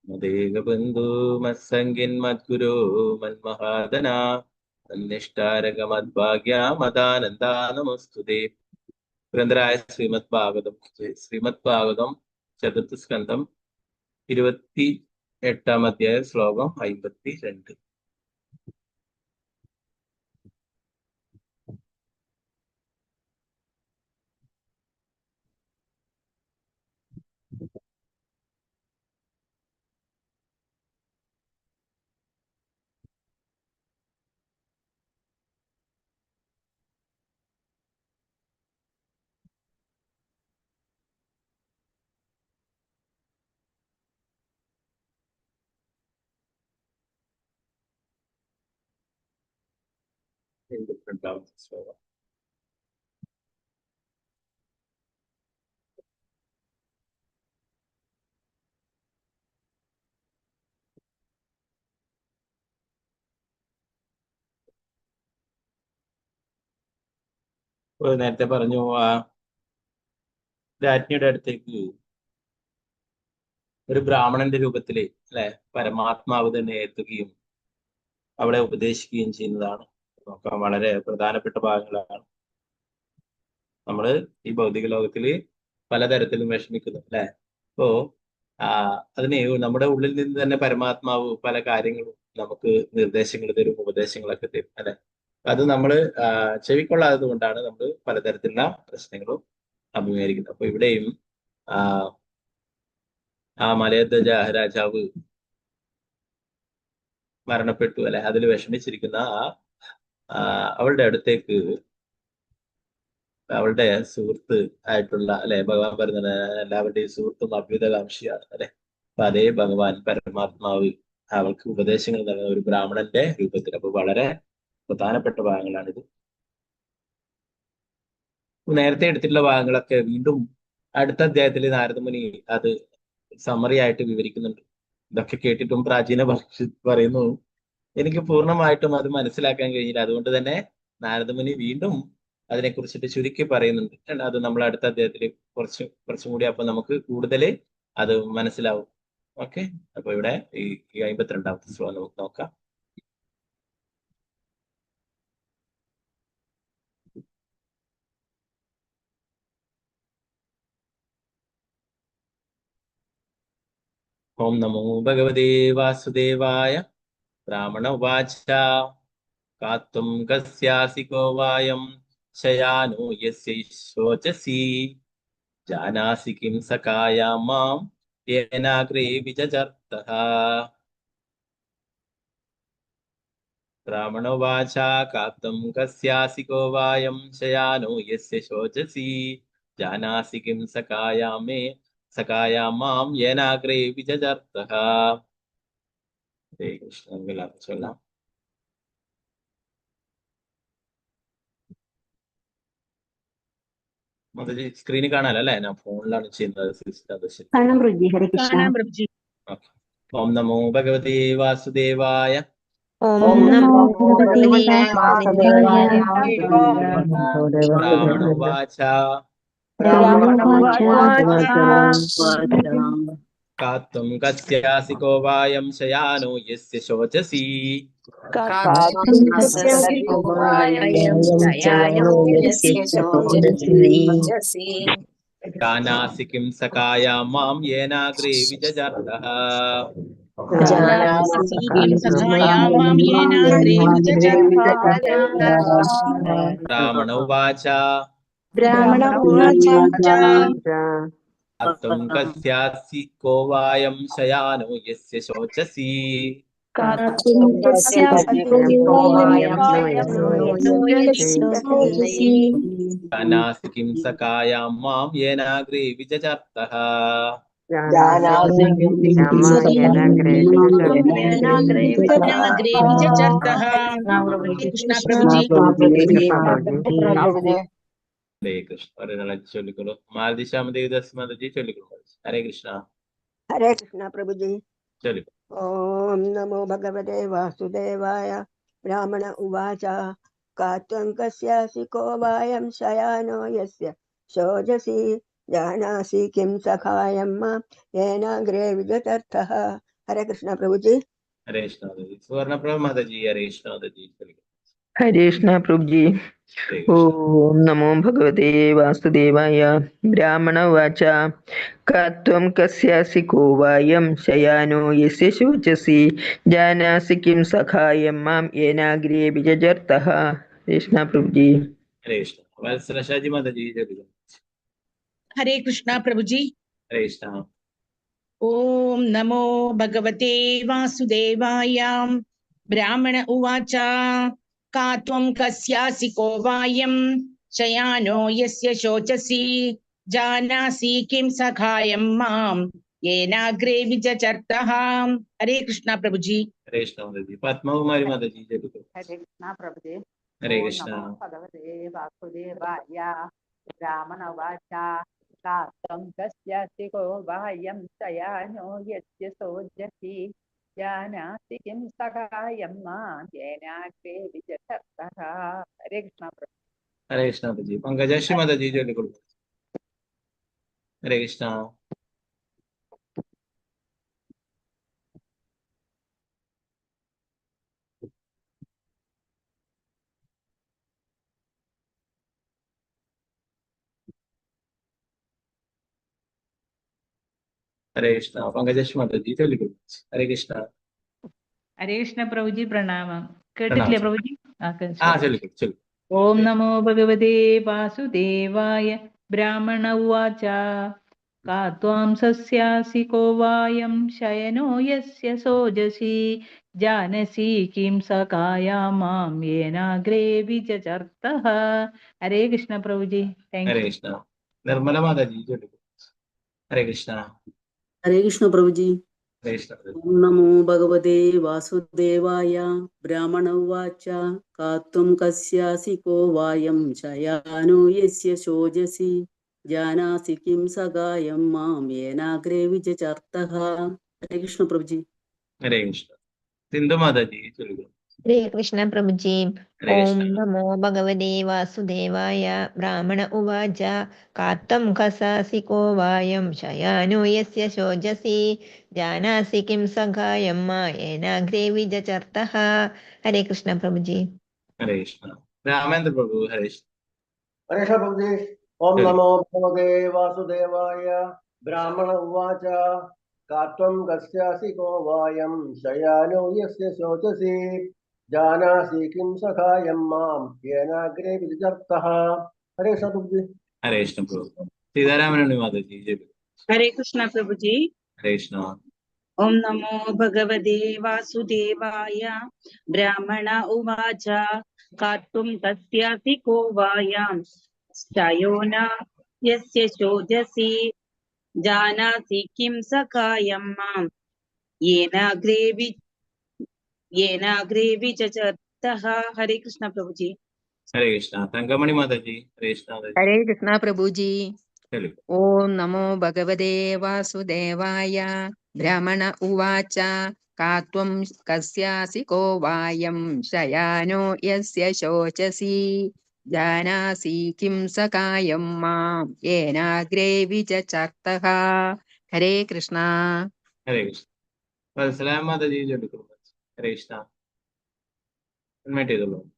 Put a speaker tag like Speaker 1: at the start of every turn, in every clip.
Speaker 1: മദേകബന്ധു മത്സംഗിന്മദ്ഗുരോ മന്മഹാദന അന്വേഷ്ടാരകമദ്ഭാഗ്യമദാനന്ദ നമസ്തുതേ. ഗ്രന്ഥരായ ശ്രീമദ് ഭാഗവതം ചതുർത്ഥ സ്കന്ധം 28-ാം അധ്യായം ശ്ലോകം 52. രണ്ടാമത്തെ ശ്ലോകം. നേരത്തെ പറഞ്ഞു, ആ രാജ്ഞിയുടെ അടുത്തേക്ക് ഒരു ബ്രാഹ്മണന്റെ രൂപത്തില് അല്ലെ പരമാത്മാവ് തന്നെ എത്തുകയും അവളെ ഉപദേശിക്കുകയും ചെയ്യുന്നതാണ്. നോക്കാൻ വളരെ പ്രധാനപ്പെട്ട ഭാഗങ്ങളാണ്. നമ്മള് ഈ ഭൗതിക ലോകത്തില് പലതരത്തിലും വിഷമിക്കുന്നു അല്ലെ. അപ്പോ ആ അതിന് നമ്മുടെ ഉള്ളിൽ നിന്ന് തന്നെ പരമാത്മാവ് പല കാര്യങ്ങളും നമുക്ക് നിർദ്ദേശങ്ങൾ തരും, ഉപദേശങ്ങളൊക്കെ തരും അല്ലെ. അത് നമ്മള് ചെവിക്കൊള്ളാത്തത് കൊണ്ടാണ് നമ്മൾ പലതരത്തിലുള്ള പ്രശ്നങ്ങളും അഭിമുഖീകരിക്കുന്നത്. അപ്പൊ ഇവിടെയും ആ മലയധ്വജ രാജാവ് മരണപ്പെട്ടു അല്ലെ. അതിൽ വിഷമിച്ചിരിക്കുന്ന അവളുടെ അടുത്തേക്ക് അവളുടെ സുഹൃത്ത് ആയിട്ടുള്ള അല്ലെ, ഭഗവാൻ പറയുന്നത് എല്ലാവരുടെയും സുഹൃത്തും അഭ്യുതകാംക്ഷിയാണ് അല്ലെ. അപ്പൊ അതേ ഭഗവാൻ പരമാത്മാവ് അവൾക്ക് ഉപദേശങ്ങൾ നൽകുന്ന ഒരു ബ്രാഹ്മണന്റെ രൂപത്തിൽ. അപ്പൊ വളരെ പ്രധാനപ്പെട്ട ഭാഗങ്ങളാണിത്. നേരത്തെ എടുത്തിട്ടുള്ള ഭാഗങ്ങളൊക്കെ വീണ്ടും അടുത്ത അധ്യായത്തിൽ നാരദമുനി അത് സമ്മറി ആയിട്ട് വിവരിക്കുന്നുണ്ട്. ഇതൊക്കെ കേട്ടിട്ടും പ്രാചീന ഭാഷ പറയുന്നു, എനിക്ക് പൂർണ്ണമായിട്ടും അത് മനസ്സിലാക്കാൻ കഴിഞ്ഞില്ല. അതുകൊണ്ട് തന്നെ നാരദമുനി വീണ്ടും അതിനെക്കുറിച്ചിട്ട് ചുരുക്കി പറയുന്നുണ്ട്. അത് നമ്മൾ അടുത്ത അധ്യായത്തിൽ കുറച്ചും കൂടി അപ്പൊ നമുക്ക് കൂടുതൽ അത് മനസ്സിലാവും. ഓക്കെ, അപ്പൊ ഇവിടെ ഈ 52-ാമത്തെ ശ്ലോകം നമുക്ക് നോക്കാം. ഓം നമോ ഭഗവതേ വാസുദേവായ. ബ്രാഹ്മണ ഉവാച കാത്തും കസ്യാസി കോവായം ശയാനോ യസ്യ ശോചസി ജാനാസി കിം സഖായാം മാം യേനാഗ്രേ വിജചർത്തഃ. ബ്രാഹ്മണോവാച കാത്തും കസ്യാസി കോവായം ശയാനോ യസ്യ ശോചസി ജാനാസി കിം സഖായാം മാം യേനാഗ്രേ വിജചർത്തഃ. ഹരേ കൃഷ്ണ. ചൊല്ലാം. മധുജി സ്ക്രീനിൽ കാണാലോ അല്ലെ, ഞാൻ ഫോണിലാണ് ചെയ്യുന്നത്. ഓം നമോ ഭഗവതേ വാസുദേവായ.
Speaker 2: ഓം നമോ ഭഗവതേ
Speaker 3: വാസുദേവായ.
Speaker 1: ബ്രാഹ്മണോവാച കാത്തും കസ്യാസി കോവായം ശയാനോ യസ്യ ശോചസി ജാനാസി കിം സഖായാം മാം യേനാഗ്രേ വിജചർത്തഃ. ബ്രാഹ്മണ ഉവാച കാത്തും കസ്യാസി കോവായം ശയാനോ യസ്യ ശോചസി ജാനാസി കിം സഖായാം മാം യേനാഗ്രേ വിജചർത്തഃ. ഹരേ കൃഷ്ണ. ഒരാളെ ചൊല്ലിക്കൊള്ളു. മാലതിശാമദേവദാസ് ചൊല്ലിക്കൊള്ളു. ഹരേ കൃഷ്ണ.
Speaker 3: ഹരേ കൃഷ്ണ പ്രഭുജി.
Speaker 1: ചൊല്ലിക്കൊള്ളു.
Speaker 3: ഓം നമോ ഭഗവതേ വാസുദേവായ. ബ്രാഹ്മണ ഉവാച കാത്വം കസ്യാസി കോവായം ശയാനോ യസ്യ ശോചസി ജാനാസി കിം സഖായം മാം യേനാഗ്രേ വിഗതർത്ഥഃ. हरे कृष्णा प्रभु जी।
Speaker 1: हरे कृष्णा माता जी। सुवर्णप्रभा माता जी, हरे कृष्णा माता जी।
Speaker 4: हरे कृष्णा प्रभु जी।
Speaker 1: हरे कृष्णा।
Speaker 4: ओम नमो भगवते वासुदेवाय। ब्राह्मण उवाच त्वं कस्यासि को वायं शयानो यस्य शोचसि जानासि किं सखायं मां येनाग्रे विजर्तः। कृष्णा प्रभु जी।
Speaker 1: हरे कृष्णा। वत्सलशा जी माता जी, जय गुरु।
Speaker 5: हरे कृष्णा प्रभु जी।
Speaker 1: हरे कृष्णा।
Speaker 5: ओम नमो भगवते वासुदेवाय। ब्राह्मण उवाच का त्वं कस्यासि को वायं शयानो यस्य शोचसि जानासि किं सखायं मां येनाग्रे विचचर्तः। हरे कृष्णा प्रभु जी।
Speaker 1: हरे कृष्णा माता जी। पद्मा कुमारी माता जी, जय गुरु।
Speaker 6: हरे कृष्णा प्रभु जी।
Speaker 1: हरे
Speaker 6: ओम
Speaker 1: कृष्णा।
Speaker 6: नमो भगवते वासुदेवाय। ब्राह्मण उवाच का त्वं कस्यासि को वायं शयानो यस्य शोचसि जानासि किं सखायं मां येनाग्रे विजर्तः। हरे कृष्णा प्रभु।
Speaker 1: हरे कृष्णा माता जी। पंकजाक्षी माता जी, जय गुरु। हरे कृष्णा। हरे कृष्णा। पंकजाक्षी माता जी, जय गुरु। हरे कृष्णा।
Speaker 7: हरे कृष्ण प्रभुजी प्रणाम
Speaker 1: प्रणाम।
Speaker 7: केटिले प्रभुजी
Speaker 1: हाँ, चल गुरु, चल।
Speaker 7: ओम नमो भगवते वासुदेवाय ब्राह्मण उवाच का त्वां सस्यासि को वायं शयनो यस्य सोजसि जानसि किं सखाया मां येनाग्रे विचचर्तः। हरे कृष्ण प्रभुजी thank
Speaker 1: Hare
Speaker 7: you.
Speaker 1: Krishna. Nirmala माता जी, जय गुरु। हरे कृष्णा।
Speaker 8: हरे कृष्ण प्रभु जी।
Speaker 1: हरे कृष्णा माता जी।
Speaker 8: ओम नमो भगवते वासुदेवाय। ब्राह्मण उवाच का त्वं कस्यासि को वायं शयानो यस्य शोचसि जानासि किं सखायं मां येनाग्रे विजर्तः। हरे कृष्ण प्रभु जी।
Speaker 1: हरे कृष्णा। सिंधु माता जी, जय गुरु।
Speaker 2: हरे कृष्ण प्रभु जी।
Speaker 1: हरे
Speaker 2: ओम
Speaker 1: कृष्णा।
Speaker 2: नमो भगवते वासुदेवाय। ब्राह्मण उवाच का त्वं कस्यासि को वायं शयानो यस्य शोचसि जानासि किं सखायं मा येनाग्रे विजचर्तः। हरे कृष्ण प्रभु जी।
Speaker 1: हरे कृष्णा। रामेंद्र प्रभु, हरे कृष्णा।
Speaker 9: हरे कृष्ण प्रभु जी। ओम
Speaker 1: जय गुरु।
Speaker 9: नमो भगवते वासुदेवाय। ब्राह्मण उवाच का त्वं कस्यासि को वायं शयानो यस्य शोचसि जानासि किं सखायं मां येनाग्रे विजर्तः। हरे कृष्ण प्रभु जी।
Speaker 1: हरे कृष्णा प्रभु। सीतारामन माता जी, जय गुरु।
Speaker 5: हरे कृष्णा प्रभु जी।
Speaker 1: हरे कृष्णा।
Speaker 5: ओम नमो भगवते वासुदेवाय। ब्राह्मण उवाच का त्वं कस्यासि को वायं शयोन यस्य शोचसि जानासि किं सखायं मां येनाग्रे विचचर्तः। हरे कृष्णा प्रभु जी।
Speaker 1: हरे कृष्णा। तंगमणि माता जी, हरे कृष्णा माता जी।
Speaker 6: हरे कृष्णा प्रभु जी।
Speaker 1: चलो।
Speaker 6: ओम नमो भगवते वासुदेवाय। ब्राह्मण उवाच का त्वं कस्यासि को वायं शयानो यस्य शोचसि जानासि किं सखायं मां येनाग्रे विचचर्तः। हरे कृष्णा।
Speaker 1: हरे कृष्णा। वत्सलाम माता जी, जय गुरु। हरे कृष्णा। अनम्यूट ചെയ്തോളൂ.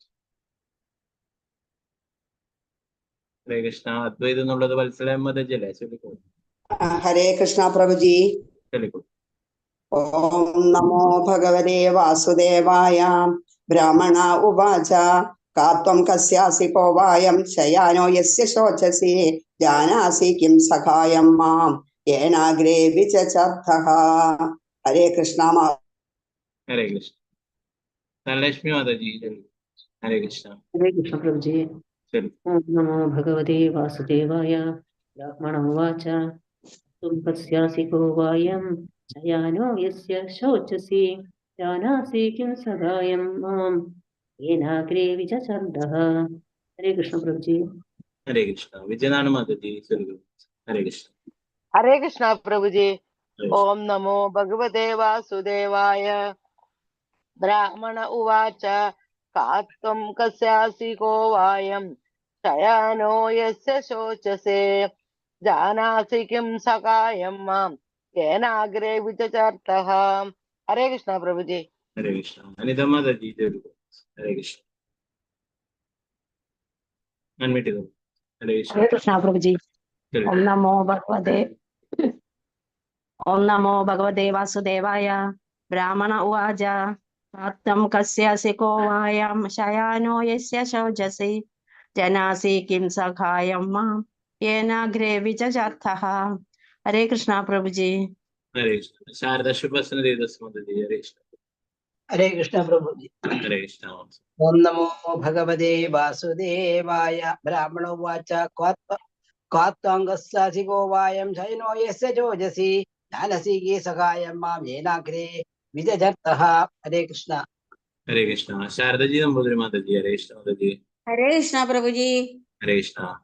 Speaker 1: हरे कृष्णा. അദ്വൈതം എന്നുള്ളത് വത്സലാം മാതാ ജി അല്ലേ? ചൊല്ലിക്കോ.
Speaker 10: हरे कृष्णा प्रभु जी।
Speaker 1: ചൊല്ലിക്കോ.
Speaker 10: ओम नमो भगवते वासुदेवाय। ब्राह्मण उवाच का त्वं कस्यासि को वायं शयानो यस्य शोचसि जानासि किं सखायं मां येनाग्रे विचचर्तः। हरे कृष्णा।
Speaker 1: हरे कृष्ण. धनलक्ष्मी माता जी, चलो. हरे कृष्णा.
Speaker 8: हरे कृष्ण प्रभु जी।
Speaker 1: चलो.
Speaker 8: ओम नमो भगवते वासुदेवाय। ब्राह्मण उवाच त्वं कस्यासि को वायं शयानो यस्य शोचसि जानासि किं सखायं मां येनाग्रे विजचर्तः। हरे कृष्ण प्रभु जी।
Speaker 1: हरे कृष्णा. विजयनारायण माता जी, चलो. हरे कृष्णा.
Speaker 11: हरे कृष्णा प्रभु जी।
Speaker 1: हरे कृष्णा.
Speaker 11: ओम नमो भगवते वासुदेवाय। ब्राह्मण उवाच का त्वं कस्यासि को वायं शयानो यस्य शोचसे जानासि किं सखायं मां येनाग्रे विचचर्तः। हरे कृष्णा प्रभु जी।
Speaker 1: हरे कृष्णा। अनिता माता जी जरूर। हरे कृष्णा। अनम्यूट करो। हरे कृष्णा।
Speaker 12: हरे कृष्णा प्रभु जी।
Speaker 1: चलो।
Speaker 12: ओम नमो भगवते ओम नमो भगवते वासुदेवाय। ब्राह्मण उवाच कथं कस्यासि को वायं शयानो यस्य शौचसि जनासि किं सखायं मां येनाग्रे विचचर्थः। हरे कृष्णा प्रभु जी।
Speaker 1: हरे कृष्णा। शारदा शुभस्न देवदत्त माता जी। हरे कृष्णा।
Speaker 13: हरे कृष्ण प्रभु जी।
Speaker 1: हरे कृष्णा।
Speaker 13: ओम नमो भगवते वासुदेवाय। ब्राह्मण उवाच क्वात्वाङ्गस्यासि को वायं शयनो यस्य जोजसि जानसि ये सखायं मां येनाग्रे विजजर्थः। हरे कृष्ण।
Speaker 1: हरे कृष्णा। शारदा जी नंबूदरी माता जी। हरे कृष्णा माता जी।
Speaker 10: हरे कृष्ण प्रभु जी।
Speaker 1: हरे कृष्णा।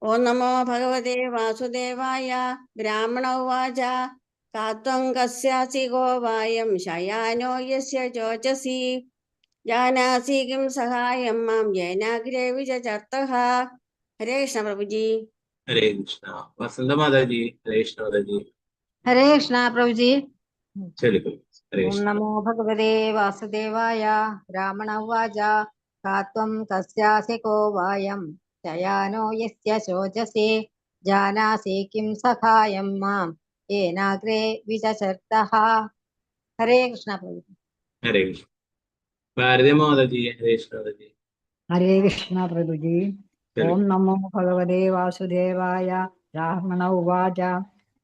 Speaker 10: ओम नमो भगवते वासुदेवाय। ब्राह्मण उवाच कात्वं कस्यासि को वायं शयानो यस्य चोचसि जानासि किं सहायं मां येनाग्रे विजचर्थः। हरे कृष्ण प्रभु जी।
Speaker 1: हरे कृष्णा। वसंत माता जी। हरे कृष्णा माता जी।
Speaker 2: हरे कृष्णा प्रभु जी।
Speaker 1: चलिए। हरे
Speaker 2: ओम
Speaker 1: कृष्णा।
Speaker 2: नमो भगवते वासुदेवाय। ब्राह्मण उवाच कात्वं कस्यासि को वायं शयानो यस्य शोचसि जानासि किं सखायं मां येनाग्रे विचचर्तः। हरे कृष्णा प्रभु जी।
Speaker 1: हरे कृष्णा। भारती माता जी। हरे कृष्णा माता जी।
Speaker 14: हरे कृष्ण प्रभु जी।
Speaker 1: चलिए।
Speaker 14: ओम नमो भगवते वासुदेवाय। ब्राह्मण उवाच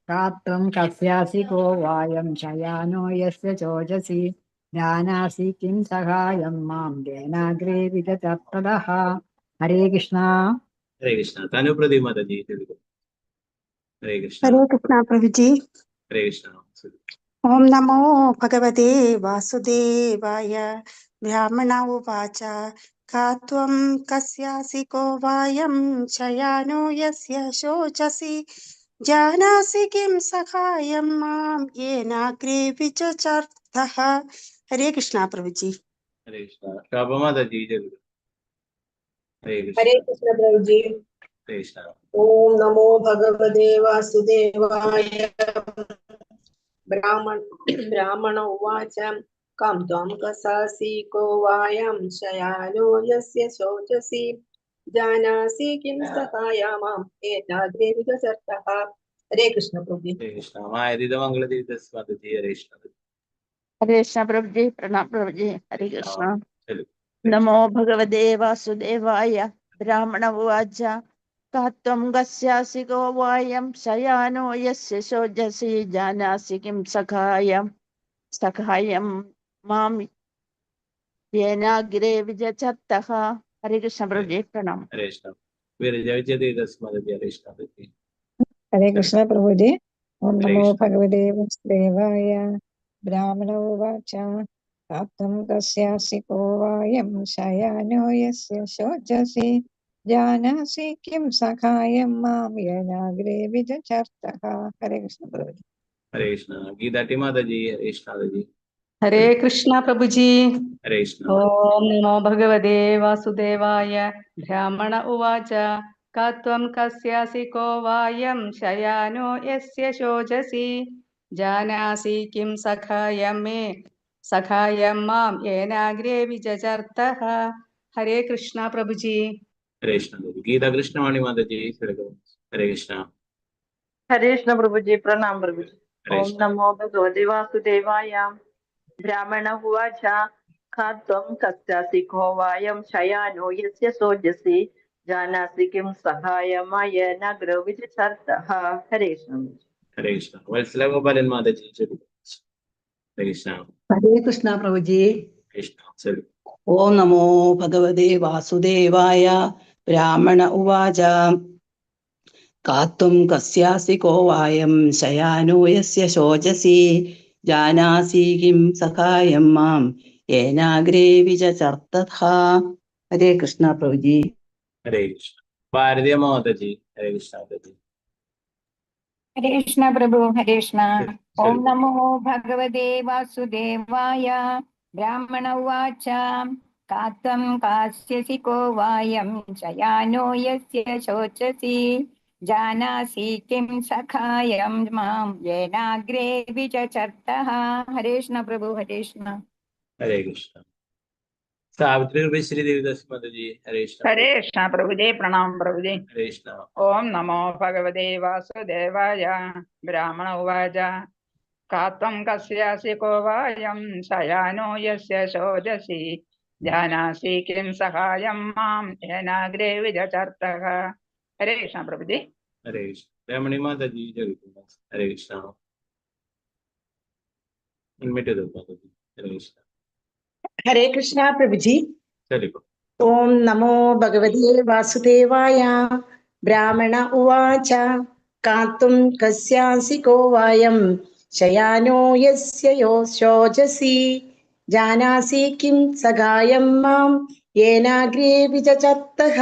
Speaker 14: गात्रं कस्यासि को वायं शयानो यस्य चोचसि जानासि किं सहायं मां येनाग्रे विगततः। हरे कृष्णा।
Speaker 1: हरे कृष्णा। तनु प्रदीप माता जी। चलिए। हरे कृष्णा।
Speaker 10: हरे कृष्णा प्रभु जी।
Speaker 1: हरे कृष्णा।
Speaker 10: ओम नमो भगवते वासुदेवाय। ब्राह्मण उवाच कात्वं कस्यासि को वायं शयानो यस्य शोचसि जानासि किं सखायं मां येनाग्रे विचचर्थः। हरे कृष्णा प्रभु जी।
Speaker 1: हरे कृष्णा। शोभा माता जी। चलिए। हरे
Speaker 3: हरे
Speaker 1: कृष्णा।
Speaker 3: कृष्ण प्रभु जी।
Speaker 1: हरे कृष्णा।
Speaker 3: ओम नमो भगवते वासुदेवाय। ब्राह्मण उवाच कं त्वं कसासि को वायं शयानो यस्य शोचसि जानासि किं सहाया मां एताग्रे विगतचर्तः। हरे कृष्ण प्रभु जी।
Speaker 1: हरे कृष्णा। माया मंगल देवी दस माता जी। हरे कृष्णा।
Speaker 15: हरे कृष्ण प्रभु जी। प्रणाम प्रभु जी। हरे कृष्ण।
Speaker 1: चलिए।
Speaker 15: नमो भगवते वासुदेवाय। ब्राह्मण उवाच कात्वं कस्यासि को वायं शयानो यस्य शोचसि जानासि किं सखायं मां येनाग्रे विजचत्तः। हरे कृष्ण प्रभु जी। प्रणाम।
Speaker 1: हरे कृष्णा। वीर जय जय देवी दस माता जी। हरे कृष्णा माता जी।
Speaker 14: हरे
Speaker 1: चलिए।
Speaker 14: कृष्ण प्रभु जी। ओम
Speaker 1: हरे
Speaker 14: नमो
Speaker 1: कृष्णा।
Speaker 14: भगवते वासुदेवाय। ब्राह्मण उवाच कथं कस्यासि को वायं शयानो यस्य शोचसि जानासि किं सखायं मां येनाग्रे विचचर्तः। हरे कृष्ण प्रभु जी।
Speaker 1: हरे कृष्णा। गीता टी माता जी। हरे कृष्णा माता जी।
Speaker 8: हरे
Speaker 1: चलिए।
Speaker 8: कृष्ण प्रभु जी।
Speaker 1: हरे कृष्णा।
Speaker 8: ओम नमो भगवते वासुदेवाय। ब्राह्मण उवाच कत्वं कस्यासि को वायं शयानो यस्य शोचसि जानासि किं सखायं मां येनाग्रे विचचर्तः। हरे कृष्ण प्रभु जी।
Speaker 1: हरे कृष्णा। गीता कृष्णवाणी माता जी। चलिए। हरे कृष्णा।
Speaker 16: हरे कृष्ण प्रभु जी। प्रणाम प्रभु जी।
Speaker 1: हरे
Speaker 16: ओम
Speaker 1: कृष्णा।
Speaker 16: नमो भगवते वासुदेवाय। ब्राह्मण उवाच खात्वं कस्यासि को वायं शयानो यस्य सोजसि जानासि किं सहायमाय नग्रो विचचर्तः। हरे कृष्ण।
Speaker 1: हरे कृष्णा। वत्सला गोपालन माता जी। चलिए। हरे कृष्णा।
Speaker 13: हरे कृष्ण प्रभु जी।
Speaker 1: कृष्णा। चलिए।
Speaker 13: ओम नमो भगवते वासुदेवाय। ब्राह्मण उवाच कात्वं कस्यासि को वायं शयानो यस्य शोचसि जानासि किं सखायं मां येनाग्रे विचचर्तः। हरे कृष्ण प्रभु जी।
Speaker 1: हरे कृष्णा। भारतीय माता जी। हरे कृष्णा माता जी।
Speaker 17: हरे कृष्ण प्रभु। हरे कृष्ण। ओम
Speaker 1: चलिए।
Speaker 17: नमो भगवते वासुदेवाय। ब्राह्मण उवाच कात्वं कास्यसि को वायं शयानो यस्य शोचसि जानासि किं सखायं मां येनाग्रे विचचर्तः। हरे कृष्ण प्रभु हरे कृष्ण।
Speaker 1: हरे कृष्ण। सावित्री श्री देवीदास माता जी। हरे कृष्ण।
Speaker 15: हरे कृष्ण प्रभुजे प्रणाम प्रभुजे।
Speaker 1: हरे कृष्ण।
Speaker 15: ओम नमो भगवते वासुदेवाय। ब्राह्मण उवाच का त्वं कस्यासि को वायं शयानो यस्य शोचसि जानासि किं सहायं मां येनाग्रे विचचर्तः। हरे कृष्ण प्रभुजी।
Speaker 1: हरे कृष्ण। रमणी माता जी जय। हरे कृष्ण। इनमें दो माता जी। हरे कृष्ण।
Speaker 18: हरे कृष्णा प्रभुजी।
Speaker 1: चलिए।
Speaker 18: ओम नमो भगवते वासुदेवाय। ब्राह्मण उवाच कातुं कस्यासि को वायं शयानो यस्य यो शोचसि जानासि किं सखायं मां येनाग्रे विचचर्तः।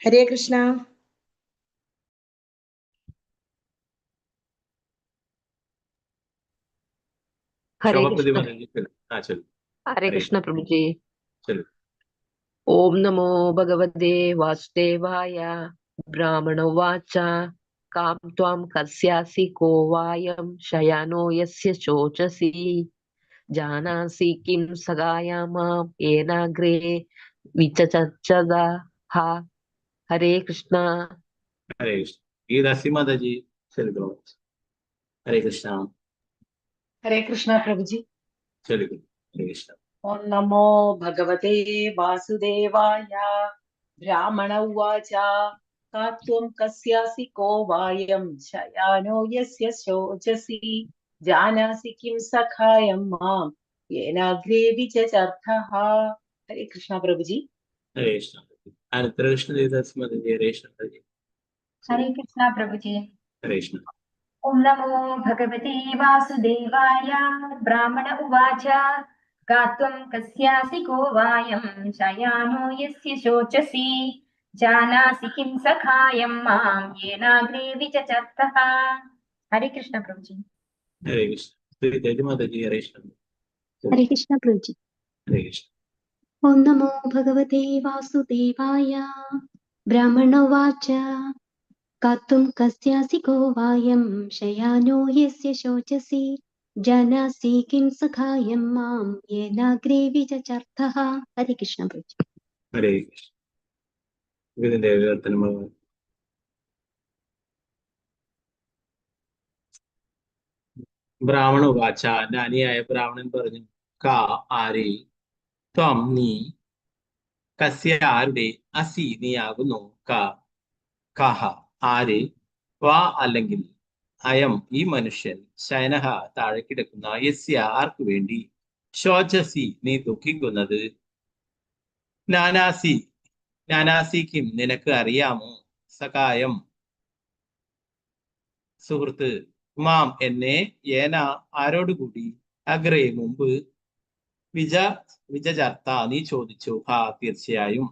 Speaker 18: हरे कृष्णा।
Speaker 8: हरे
Speaker 1: शोभा
Speaker 8: कृष्ण।
Speaker 1: माता जी। चलो।
Speaker 8: हरे कृष्ण प्रभु जी।
Speaker 1: चलो।
Speaker 8: ओम नमो भगवते वासुदेवाय। ब्राह्मण उवाच कां त्वां कस्यासि को वायं शयानो यस्य शोचसि जानासि किं सखायं मां येनाग्रे विचचर्चदा। हरे कृष्ण।
Speaker 1: हरे कृष्ण। गीतासी माता जी। चलो। हरे कृष्ण।
Speaker 18: हरे कृष्णा प्रभुजी।
Speaker 1: चलिए। हरे कृष्ण।
Speaker 18: ओम नमो भगवते वासुदेवाय। ब्राह्मण उवाच का त्वं कस्यासि को वायं शयानो यस्य शोचसि जानासि किं सखायं मां येनाग्रे विचचर्तः। हरे कृष्णा प्रभुजी।
Speaker 1: हरे कृष्ण। अनंतर कृष्ण देवदास माता जी। हरे कृष्ण जी।
Speaker 17: हरे कृष्ण प्रभु जी।
Speaker 1: हरे कृष्ण।
Speaker 17: ओम नमो भगवते वासुदेवाय। ब्राह्मण उवाच का त्वं कस्यासि को वायं शयानो यस्य शोचसि जानासि किं सखायं मां येनाग्रे विचचर्तः। हरे कृष्ण प्रभु जी।
Speaker 1: हरे कृष्ण। श्री तेज माता जी। हरे कृष्ण।
Speaker 19: हरे कृष्ण प्रभु जी।
Speaker 1: हरे कृष्ण।
Speaker 19: ओम नमो भगवते वासुदेवाय। ब्राह्मण उवाच कातुं कस्यासि को वायं शयानो यस्य शोचसि जानासि किं सखायं मां येनाग्रे विचचर्तः। हरे कृष्ण प्रभु जी।
Speaker 1: हरे कृष्ण। देवदत्तन भगवान। ബ്രാഹ്മണ ഉവാച. ജ്ഞാനിയായ ബ്രാഹ്മണൻ പറഞ്ഞു. കാ ആരെ ത്വം നീ കസ്യ ആരുടെ അസി നീ ആകുന്നു കാ കഹ ആര് വാ അല്ലെങ്കിൽ അയം ഈ മനുഷ്യൻ ശയനഹ താഴെ കിടക്കുന്ന യസ്യ ആർക്കു വേണ്ടി ശോചസി നീ ദുഃഖിക്കുന്നത് നാനാസി നാനാസിക്കും നിനക്ക് അറിയാമോ സകായം സുഹൃത്ത് മാം എന്നെ ഏന ആരോടുകൂടി അഗ്രേ മുമ്പ് വിജചർത്ത നീ ചോദിച്ചു. ഹാ തീർച്ചയായും.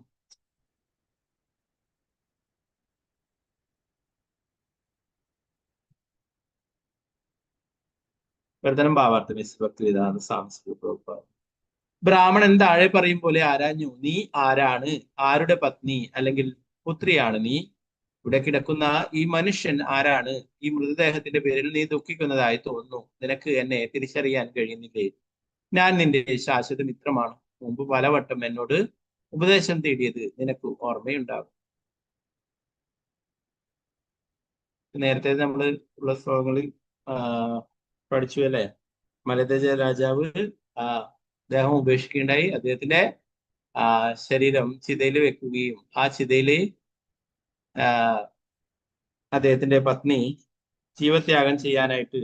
Speaker 1: വർദ്ധനം ഭാവാർത്ഥം ഭക്തിവേദാന്ത സാംസ്കൃതിക. ബ്രാഹ്മണൻ താഴെ പറയും പോലെ ആരാഞ്ഞു. നീ ആരാണ്? ആരുടെ പത്നി അല്ലെങ്കിൽ പുത്രിയാണ് നീ? ഇവിടെ കിടക്കുന്ന ഈ മനുഷ്യൻ ആരാണ്? ഈ മൃതദേഹത്തിന്റെ പേരിൽ നീ ദുഃഖിക്കുന്നതായി തോന്നുന്നു. നിനക്ക് എന്നെ തിരിച്ചറിയാൻ കഴിയുന്നില്ലേ? ഞാൻ നിന്റെ ശാശ്വത മിത്രമാണ്. മുമ്പ് പലവട്ടം എന്നോട് ഉപദേശം തേടിയത് നിനക്ക് ഓർമ്മയുണ്ടാകും. നേരത്തെ നമ്മൾ ഉള്ള ശ്ലോകങ്ങളിൽ പഠിച്ചു അല്ലേ? മലയജ രാജാവ് അദ്ദേഹം ഉപേക്ഷിക്കുകയുണ്ടായി. അദ്ദേഹത്തിന്റെ ശരീരം ചിതയിൽ വെക്കുകയും ആ ചിതയില് അദ്ദേഹത്തിന്റെ പത്നി ജീവത്യാഗം ചെയ്യാനായിട്ട്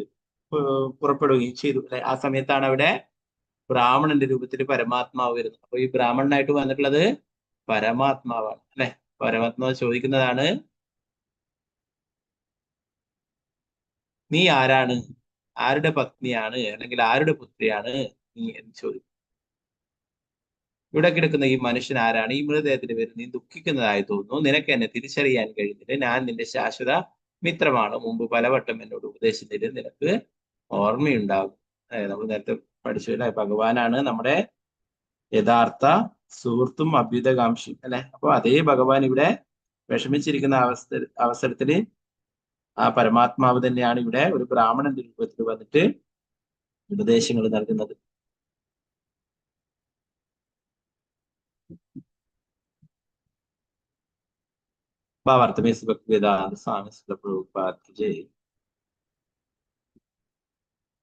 Speaker 1: പുറപ്പെടുകയും ചെയ്തു അല്ലെ? ആ സമയത്താണ് അവിടെ ബ്രാഹ്മണന്റെ രൂപത്തിൽ പരമാത്മാവ് വരുന്നത്. അപ്പൊ ഈ ബ്രാഹ്മണനായിട്ട് വന്നിട്ടുള്ളത് പരമാത്മാവാണ് അല്ലെ? പരമാത്മാവ് ചോദിക്കുന്നതാണ്, നീ ആരാണ്? ആരുടെ പത്നിയാണ് അല്ലെങ്കിൽ ആരുടെ പുത്രിയാണ് നീ എന്ന് ചോദിക്കും. ഇവിടെ കിടക്കുന്ന ഈ മനുഷ്യൻ ആരാണ്? ഈ മൃതദേഹത്തിന്റെ പേരിൽ നീ ദുഃഖിക്കുന്നതായി തോന്നുന്നു. നിനക്ക് എന്നെ തിരിച്ചറിയാൻ കഴിയുന്നില്ല. ഞാൻ നിന്റെ ശാശ്വത മിത്രമാണ്. മുമ്പ് പലവട്ടം എന്നോട് ഉപദേശിച്ചിട്ട് നിനക്ക് ഓർമ്മയുണ്ടാകും. നമ്മൾ നേരത്തെ പഠിച്ചു അല്ലെ? ഭഗവാനാണ് നമ്മുടെ യഥാർത്ഥ സുഹൃത്തും അഭ്യുതകാംക്ഷിയും അല്ലെ? അപ്പൊ അതേ ഭഗവാൻ ഇവിടെ വിഷമിച്ചിരിക്കുന്ന അവസരത്തിൽ ആ പരമാത്മാവ് തന്നെയാണ് ഇവിടെ ഒരു ബ്രാഹ്മണന്റെ രൂപത്തിൽ വന്നിട്ട് ഉപദേശങ്ങൾ നൽകുന്നത്. ഭാവാർത്ഥമേ ഭക്തിവേദാന്ത സ്വാമി ജയ്.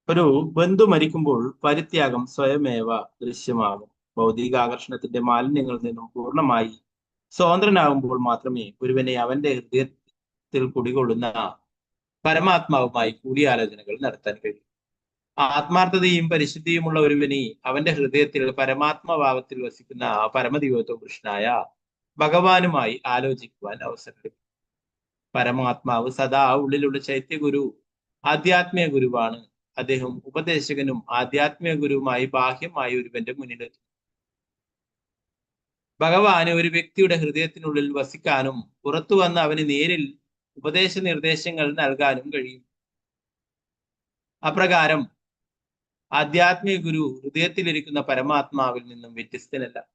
Speaker 1: ഒരു ബന്ധു മരിക്കുമ്പോൾ പരിത്യാഗം സ്വയമേവ ദൃശ്യമാകും. ഭൗതികാകർഷണത്തിന്റെ മാലിന്യങ്ങളിൽ നിന്നും പൂർണ്ണമായി സ്വതന്ത്രനാകുമ്പോൾ മാത്രമേ ഒരുവനെ അവന്റെ ഹൃദയത്തിൽ കുടികൊള്ളുന്ന പരമാത്മാവുമായി കൂടിയാലോചനകൾ നടത്താൻ കഴിയും. ആത്മാർത്ഥതയും പരിശുദ്ധിയുമുള്ള ഒരുവനെ അവന്റെ ഹൃദയത്തിൽ പരമാത്മഭാവത്തിൽ വസിക്കുന്ന പരമദൈവത്വ കൃഷ്ണനായ ഭഗവാനുമായി ആലോചിക്കുവാൻ അവസരം ലഭിക്കും. പരമാത്മാവ് സദാ ഉള്ളിലുള്ള ചൈത്യഗുരു ആധ്യാത്മിക ഗുരുവാണ്. അദ്ദേഹം ഉപദേശകനും ആധ്യാത്മിക ഗുരുവുമായി ബാഹ്യമായ ഒരുവന്റെ മുന്നിലെത്തും. ഭഗവാന് ഒരു വ്യക്തിയുടെ ഹൃദയത്തിനുള്ളിൽ വസിക്കാനും പുറത്തു വന്ന് അവന് നേരിൽ ഉപദേശ നിർദ്ദേശങ്ങൾ നൽകാനും കഴിയും. അപ്രകാരം ആധ്യാത്മിക ഗുരു ഹൃദയത്തിലിരിക്കുന്ന പരമാത്മാവിൽ നിന്നും വ്യത്യസ്തനല്ല.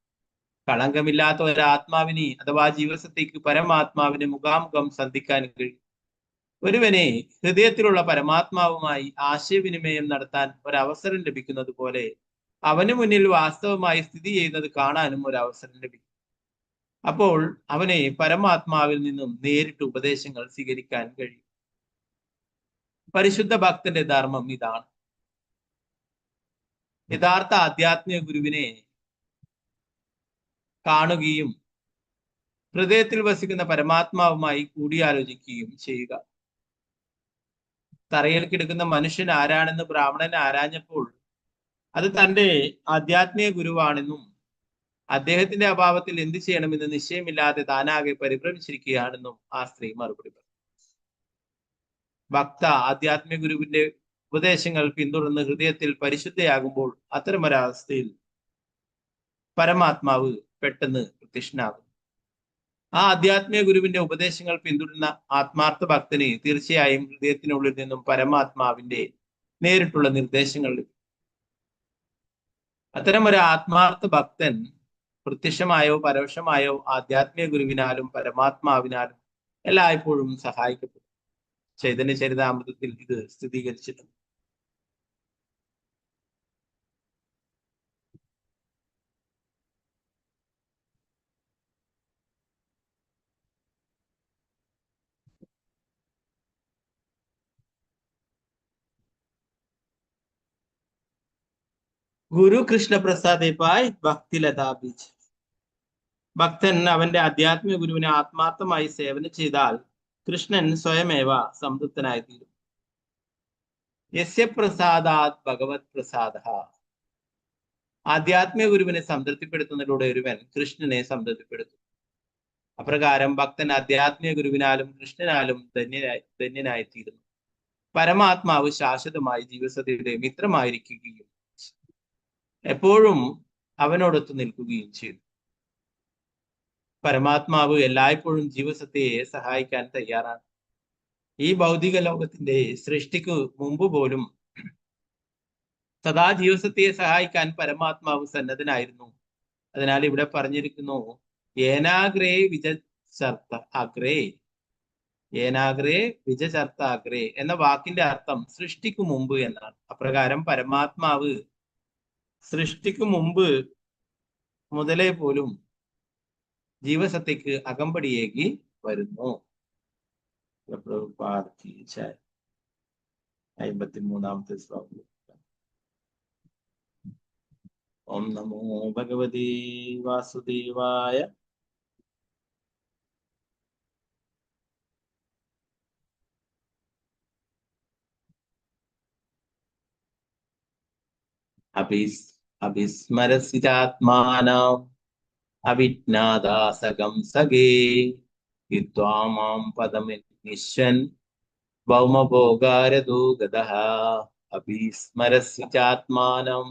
Speaker 1: കളങ്കമില്ലാത്ത ഒരാത്മാവിനെ അഥവാ ജീവസത്തയ്ക്ക് പരമാത്മാവിനെ മുഖാമുഖം സന്ധിക്കാൻ കഴിയും. ഒരുവനെ ഹൃദയത്തിലുള്ള പരമാത്മാവുമായി ആശയവിനിമയം നടത്താൻ ഒരവസരം ലഭിക്കുന്നത് പോലെ അവന് മുന്നിൽ വാസ്തവമായി സ്ഥിതി ചെയ്യുന്നത് കാണാനും ഒരവസരം ലഭിക്കും. അപ്പോൾ അവനെ പരമാത്മാവിൽ നിന്നും നേരിട്ട് ഉപദേശങ്ങൾ സ്വീകരിക്കാൻ കഴിയും. പരിശുദ്ധ ഭക്തന്റെ ധർമ്മം ഇതാണ്. യഥാർത്ഥ ആധ്യാത്മിക ഗുരുവിനെ കാണുകയും ഹൃദയത്തിൽ വസിക്കുന്ന പരമാത്മാവുമായി കൂടിയാലോചിക്കുകയും ചെയ്യുക. തറയിൽ കിടക്കുന്ന മനുഷ്യൻ ആരാണെന്ന് ബ്രാഹ്മണൻ ആരാഞ്ഞപ്പോൾ അത് തന്റെ ആധ്യാത്മിക ഗുരുവാണെന്നും അദ്ദേഹത്തിന്റെ അഭാവത്തിൽ എന്ത് ചെയ്യണമെന്ന് നിശ്ചയമില്ലാതെ താനാകെ പരിഭ്രമിച്ചിരിക്കുകയാണെന്നും ആ സ്ത്രീ മറുപടി പറഞ്ഞു. ഭക്ത ആധ്യാത്മിക ഗുരുവിന്റെ ഉപദേശങ്ങൾ പിന്തുടർന്ന് ഹൃദയത്തിൽ പരിശുദ്ധയാകുമ്പോൾ അത്തരമൊരവസ്ഥയിൽ പരമാത്മാവ് പെട്ടെന്ന് പ്രത്യക്ഷനാകും. ആ ആധ്യാത്മിക ഗുരുവിന്റെ ഉപദേശങ്ങൾ പിന്തുടരുന്ന ആത്മാർത്ഥ ഭക്തന് തീർച്ചയായും ഹൃദയത്തിനുള്ളിൽ നിന്നും പരമാത്മാവിന്റെ നേരിട്ടുള്ള നിർദ്ദേശങ്ങൾ ലഭിക്കും. അത്തരം ഒരു ആത്മാർത്ഥ ഭക്തൻ പ്രത്യക്ഷമായോ പരോക്ഷമായോ ആധ്യാത്മിക ഗുരുവിനാലും പരമാത്മാവിനാലും എല്ലായ്പ്പോഴും സഹായിക്കപ്പെടും. ചൈതന്യ ചരിതാമൃതത്തിൽ ഇത് സ്ഥിരീകരിച്ചിട്ടുണ്ട്. ഗുരു കൃഷ്ണപ്രസാദ് പായ് ഭക്തിലതാ ബീജ്. ഭക്തൻ അവന്റെ ആധ്യാത്മിക ഗുരുവിനെ ആത്മാർത്ഥമായി സേവനം ചെയ്താൽ കൃഷ്ണൻ സ്വയമേവ സംതൃപ്തനായി തീരും. യസ്യ പ്രസാദാത് ഭഗവത് പ്രസാദ. ആധ്യാത്മിക ഗുരുവിനെ സംതൃപ്തിപ്പെടുത്തുന്നതിലൂടെ ഒരുവൻ കൃഷ്ണനെ സംതൃപ്തിപ്പെടുത്തും. അപ്രകാരം ഭക്തൻ ആധ്യാത്മിക ഗുരുവിനാലും കൃഷ്ണനാലും ധന്യനായി തീരുന്നു. പരമാത്മാവ് ശാശ്വതമായി ജീവസത്തയുടെ മിത്രമായിരിക്കുകയും എപ്പോഴും അവനോടൊത്ത് നിൽക്കുകയും ചെയ്തു. പരമാത്മാവ് എല്ലായ്പ്പോഴും ജീവസത്തയെ സഹായിക്കാൻ തയ്യാറാണ്. ഈ ഭൗതിക ലോകത്തിന്റെ സൃഷ്ടിക്ക് മുമ്പ് പോലും സദാ ജീവസത്തയെ സഹായിക്കാൻ പരമാത്മാവ് സന്നദ്ധനായിരുന്നു. അതിനാൽ ഇവിടെ പറഞ്ഞിരിക്കുന്നു ഏനാഗ്രേ വിജചർത്ത അഗ്രേ. ഏനാഗ്രേ വിജചർത്ത അഗ്രേ എന്ന വാക്കിന്റെ അർത്ഥം സൃഷ്ടിക്കു മുമ്പ് എന്നാണ്. അപ്രകാരം പരമാത്മാവ് സൃഷ്ടിക്കു മുമ്പ് മുതലേ പോലും ജീവസത്തയ്ക്ക് അകമ്പടിയേകി വരുന്നു. 53-ാമത്തെ ശ്ലോകം. ഓം നമോ ഭഗവതേ വാസുദേവായ. അഭിസ്മരസിതാത്മാനം അവിജ്ഞാദാസകം സഗേ യുദ്ധ്വാമാം പദമിശ്വൻ ഭൗമഭോഗാരദോ ഗതഃ. അഭിസ്മരസിതാത്മാനം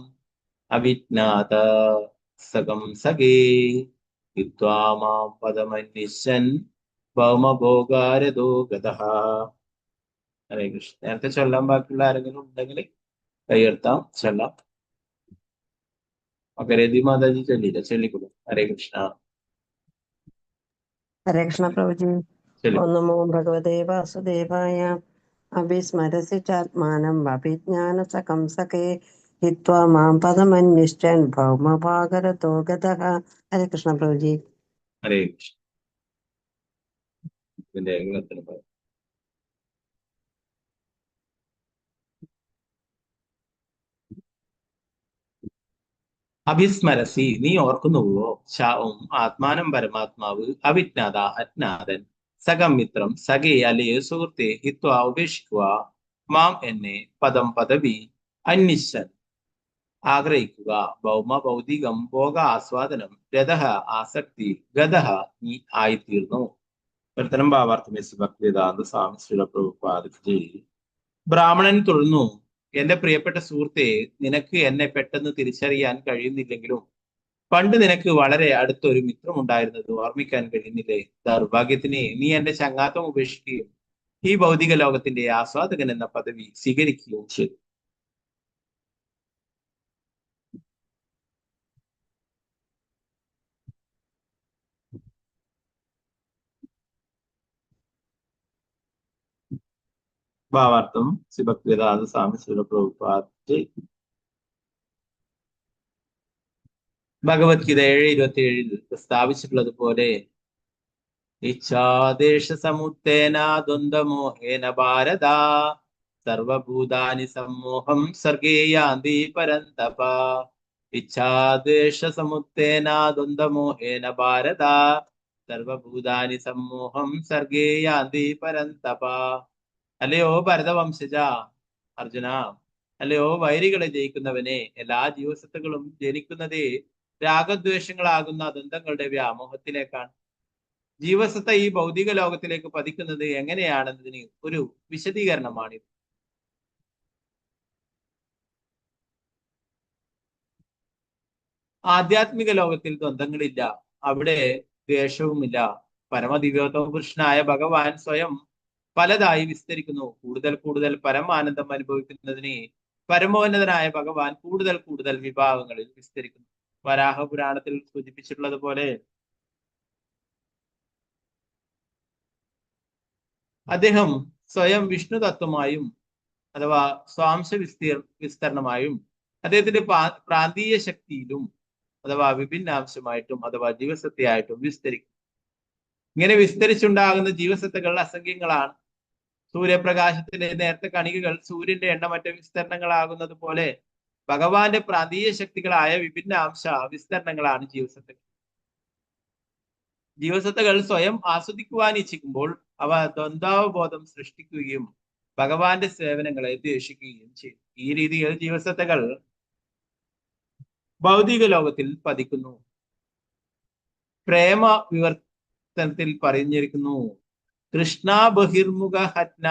Speaker 1: അവിജ്ഞാദാസകം സഗേ യുദ്ധ്വാമാം പദമന്വിഷ്യൻ ഭൗമഭോഗാരദോ ഗതഃ. ഹരേ കൃഷ്ണ. നേരത്തെ ചൊല്ലാൻ ബാക്കിയുള്ള ആരെങ്കിലും ഉണ്ടെങ്കിൽ കൈയെടുത്താം, ചൊല്ലാം. ഓക്കെ, രതി മാതാജി ചൊല്ലില്ല, ചൊല്ലിക്കൊള്ളു. ഹരേ കൃഷ്ണ.
Speaker 20: ഹരേ കൃഷ്ണ പ്രഭുജി.
Speaker 1: ചൊല്ലു.
Speaker 20: ഓം നമോ ഭഗവതേ വാസുദേവായ. അഭിസ്മരസി ചാത്മാനം അഭിജ്ഞാനസകം സഖേ ഹിത്വാ മാം പദമന്വിഷ്ടൻ ഭൗമഭാഗരതോ ഗതഃ. ഹരേ കൃഷ്ണ പ്രഭുജി.
Speaker 1: ഹരേ കൃഷ്ണ. ഇതിന്റെ ഏകവചനം പറ. അഭിസ്മരസി, നീ ഓർക്കുന്നുവോ? ആത്മാനം പരമാത്മാവ്, അവിജ്ഞാത അജ്ഞാതൻ, സഖം മിത്രം സഖേ അല്ലയോ സുഹൃത്തെ, ഹിത്വ ഉപേക്ഷിക്കുക, മാം എന്നെ, പദം പദവി, അന്വിഷൻ ആഗ്രഹിക്കുക, ഭൗമ ഭൗതികം ഭോഗ ആസ്വാദനം, രഥ ആസക്തി, ഗതഃ നീ ആയിത്തീർന്നു. പ്രവർത്തനം ഭാവാർത്ഥമേ ഭക്തിവേദാന്ത സ്വാമി ശ്രീല പ്രഭുപാദി. ബ്രാഹ്മണൻ തുടർന്നു, എന്റെ പ്രിയപ്പെട്ട സുഹൃത്തെ, നിനക്ക് എന്നെ പെട്ടെന്ന് തിരിച്ചറിയാൻ കഴിയുന്നില്ലെങ്കിലും പണ്ട് നിനക്ക് വളരെ അടുത്തൊരു മിത്രമുണ്ടായിരുന്നത് ഓർമ്മിക്കാൻ കഴിയുന്നില്ലേ? ദൗർഭാഗ്യത്തിന് നീ എന്റെ ചങ്ങാത്തം ഉപേക്ഷിക്കുകയും ഈ ഭൗതിക ലോകത്തിന്റെ ആസ്വാദകൻ എന്ന പദവി സ്വീകരിക്കുകയും ചെയ്തു. ഭാവാർത്ഥം ശ്രീഭക്തിവേദാന്ത സ്വാമി ശ്രീല പ്രഭുപാദി. ഭഗവത്ഗീത 7:27 പ്രസ്താവിച്ചിട്ടുള്ളതുപോലെ ഇച്ഛാദേശ സമുത്തേന ദ്വന്ദ്വമോഹേന ഭാരത സർവഭൂതാനി സമ്മോഹം സർഗേ യാന്തി പരന്തപ. ഇച്ഛാദേശ സമുത്തേന ദ്വന്ദ്വമോഹേന ഭാരത സർവഭൂതാനി സമ്മോഹം സർഗേ യാന്തി പരന്തപ. അല്ലയോ ഭരതവംശജ അർജുന, അല്ലയോ വൈരികളെ ജയിക്കുന്നവനെ, എല്ലാ ജീവസത്തുക്കളും ജനിക്കുന്നതേ രാഗദ്വേഷങ്ങളാകുന്ന ദ്വന്ദ്ങ്ങളുടെ വ്യാമോഹത്തിലേക്കാണ്. ജീവസത്ത ഈ ഭൗതിക ലോകത്തിലേക്ക് പതിക്കുന്നത് എങ്ങനെയാണെന്നതിന് ഒരു വിശദീകരണമാണിത്. ആധ്യാത്മിക ലോകത്തിൽ ദ്വന്ദ്ങ്ങളില്ല, അവിടെ ദ്വേഷവുമില്ല. പരമദിവ്യോത്തമ പുരുഷനായ ഭഗവാൻ സ്വയം പലതായി വിസ്തരിക്കുന്നു. കൂടുതൽ കൂടുതൽ പരമാനന്ദം അനുഭവിക്കുന്നതിന് പരമോന്നതനായ ഭഗവാൻ കൂടുതൽ കൂടുതൽ വിഭാഗങ്ങളിൽ വിസ്തരിക്കുന്നു. വരാഹ പുരാണത്തിൽ സൂചിപ്പിച്ചിട്ടുള്ളത് പോലെ അദ്ദേഹം സ്വയം വിഷ്ണു തത്വമായും അഥവാ സ്വാംശ വിസ്തരണമായും അദ്ദേഹത്തിന്റെ പ്രാന്തീയ ശക്തിയിലും അഥവാ വിഭിന്നാംശമായിട്ടും അഥവാ ജീവസത്തയായിട്ടും വിസ്തരിക്കും. ഇങ്ങനെ വിസ്തരിച്ചുണ്ടാകുന്ന ജീവസത്തകൾ അസംഖ്യങ്ങളാണ്. സൂര്യപ്രകാശത്തിലെ നേർത്ത കണികകൾ സൂര്യന്റെ എണ്ണമറ്റ വിസ്തരണങ്ങളാകുന്നത് പോലെ ഭഗവാന്റെ പ്രാന്തീയ ശക്തികളായ വിഭിന്നാംശ വിസ്തരണങ്ങളാണ് ജീവസത്തകൾ. ജീവസത്തകൾ സ്വയം ആസ്വദിക്കുവാൻ ഇച്ഛിക്കുമ്പോൾ അവ ദ്വന്ദ്വാവബോധം സൃഷ്ടിക്കുകയും ഭഗവാന്റെ സേവനങ്ങളെ ദ്വേഷിക്കുകയും ചെയ്യും. ഈ രീതിയിൽ ജീവസത്തകൾ ഭൗതിക ലോകത്തിൽ പതിക്കുന്നു. പ്രേമ വിവർത്തനത്തിൽ പറഞ്ഞിരിക്കുന്നു, കൃഷ്ണ ബഹിർമുഖ ഹത്ന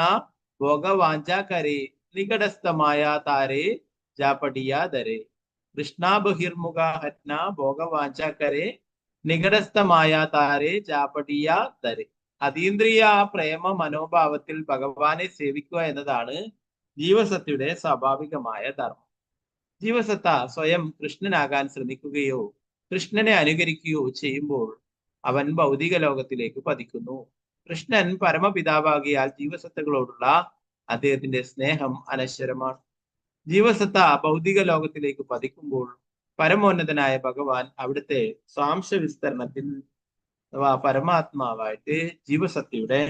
Speaker 1: ഭോഗവാഞ്ചാകരേ നികടസ്ഥമായ താരേ ജാപടിയാദരേ. കൃഷ്ണ ബഹിർമുഖ ഹത്ന ഭോഗവാഞ്ചാകരേ നികടസ്ഥമായ താരേ ജാപടിയാദരേ. അതീന്ദ്രിയ പ്രേമ മനോഭാവത്തിൽ ഭഗവാനെ സേവിക്കുക എന്നതാണ് ജീവസത്തയുടെ സ്വാഭാവികമായ ധർമ്മം. ജീവസത്ത സ്വയം കൃഷ്ണനാകാൻ ശ്രമിക്കുകയോ കൃഷ്ണനെ അനുകരിക്കുകയോ ചെയ്യുമ്പോൾ അവൻ ഭൗതിക ലോകത്തിലേക്ക് പതിക്കുന്നു. കൃഷ്ണൻ പരമപിതാവാകിയാൽ ജീവസത്തകളോടുള്ള അദ്ദേഹത്തിന്റെ സ്നേഹം അനശ്വരമാണ്. ജീവസത്ത ഭൗതിക ലോകത്തിലേക്ക് പതിക്കുമ്പോൾ പരമോന്നതനായ ഭഗവാൻ അവിടുത്തെ സ്വാംശ വിസ്തരണത്തിൽ അഥവാ പരമാത്മാവായിട്ട് ജീവസത്തയുടെ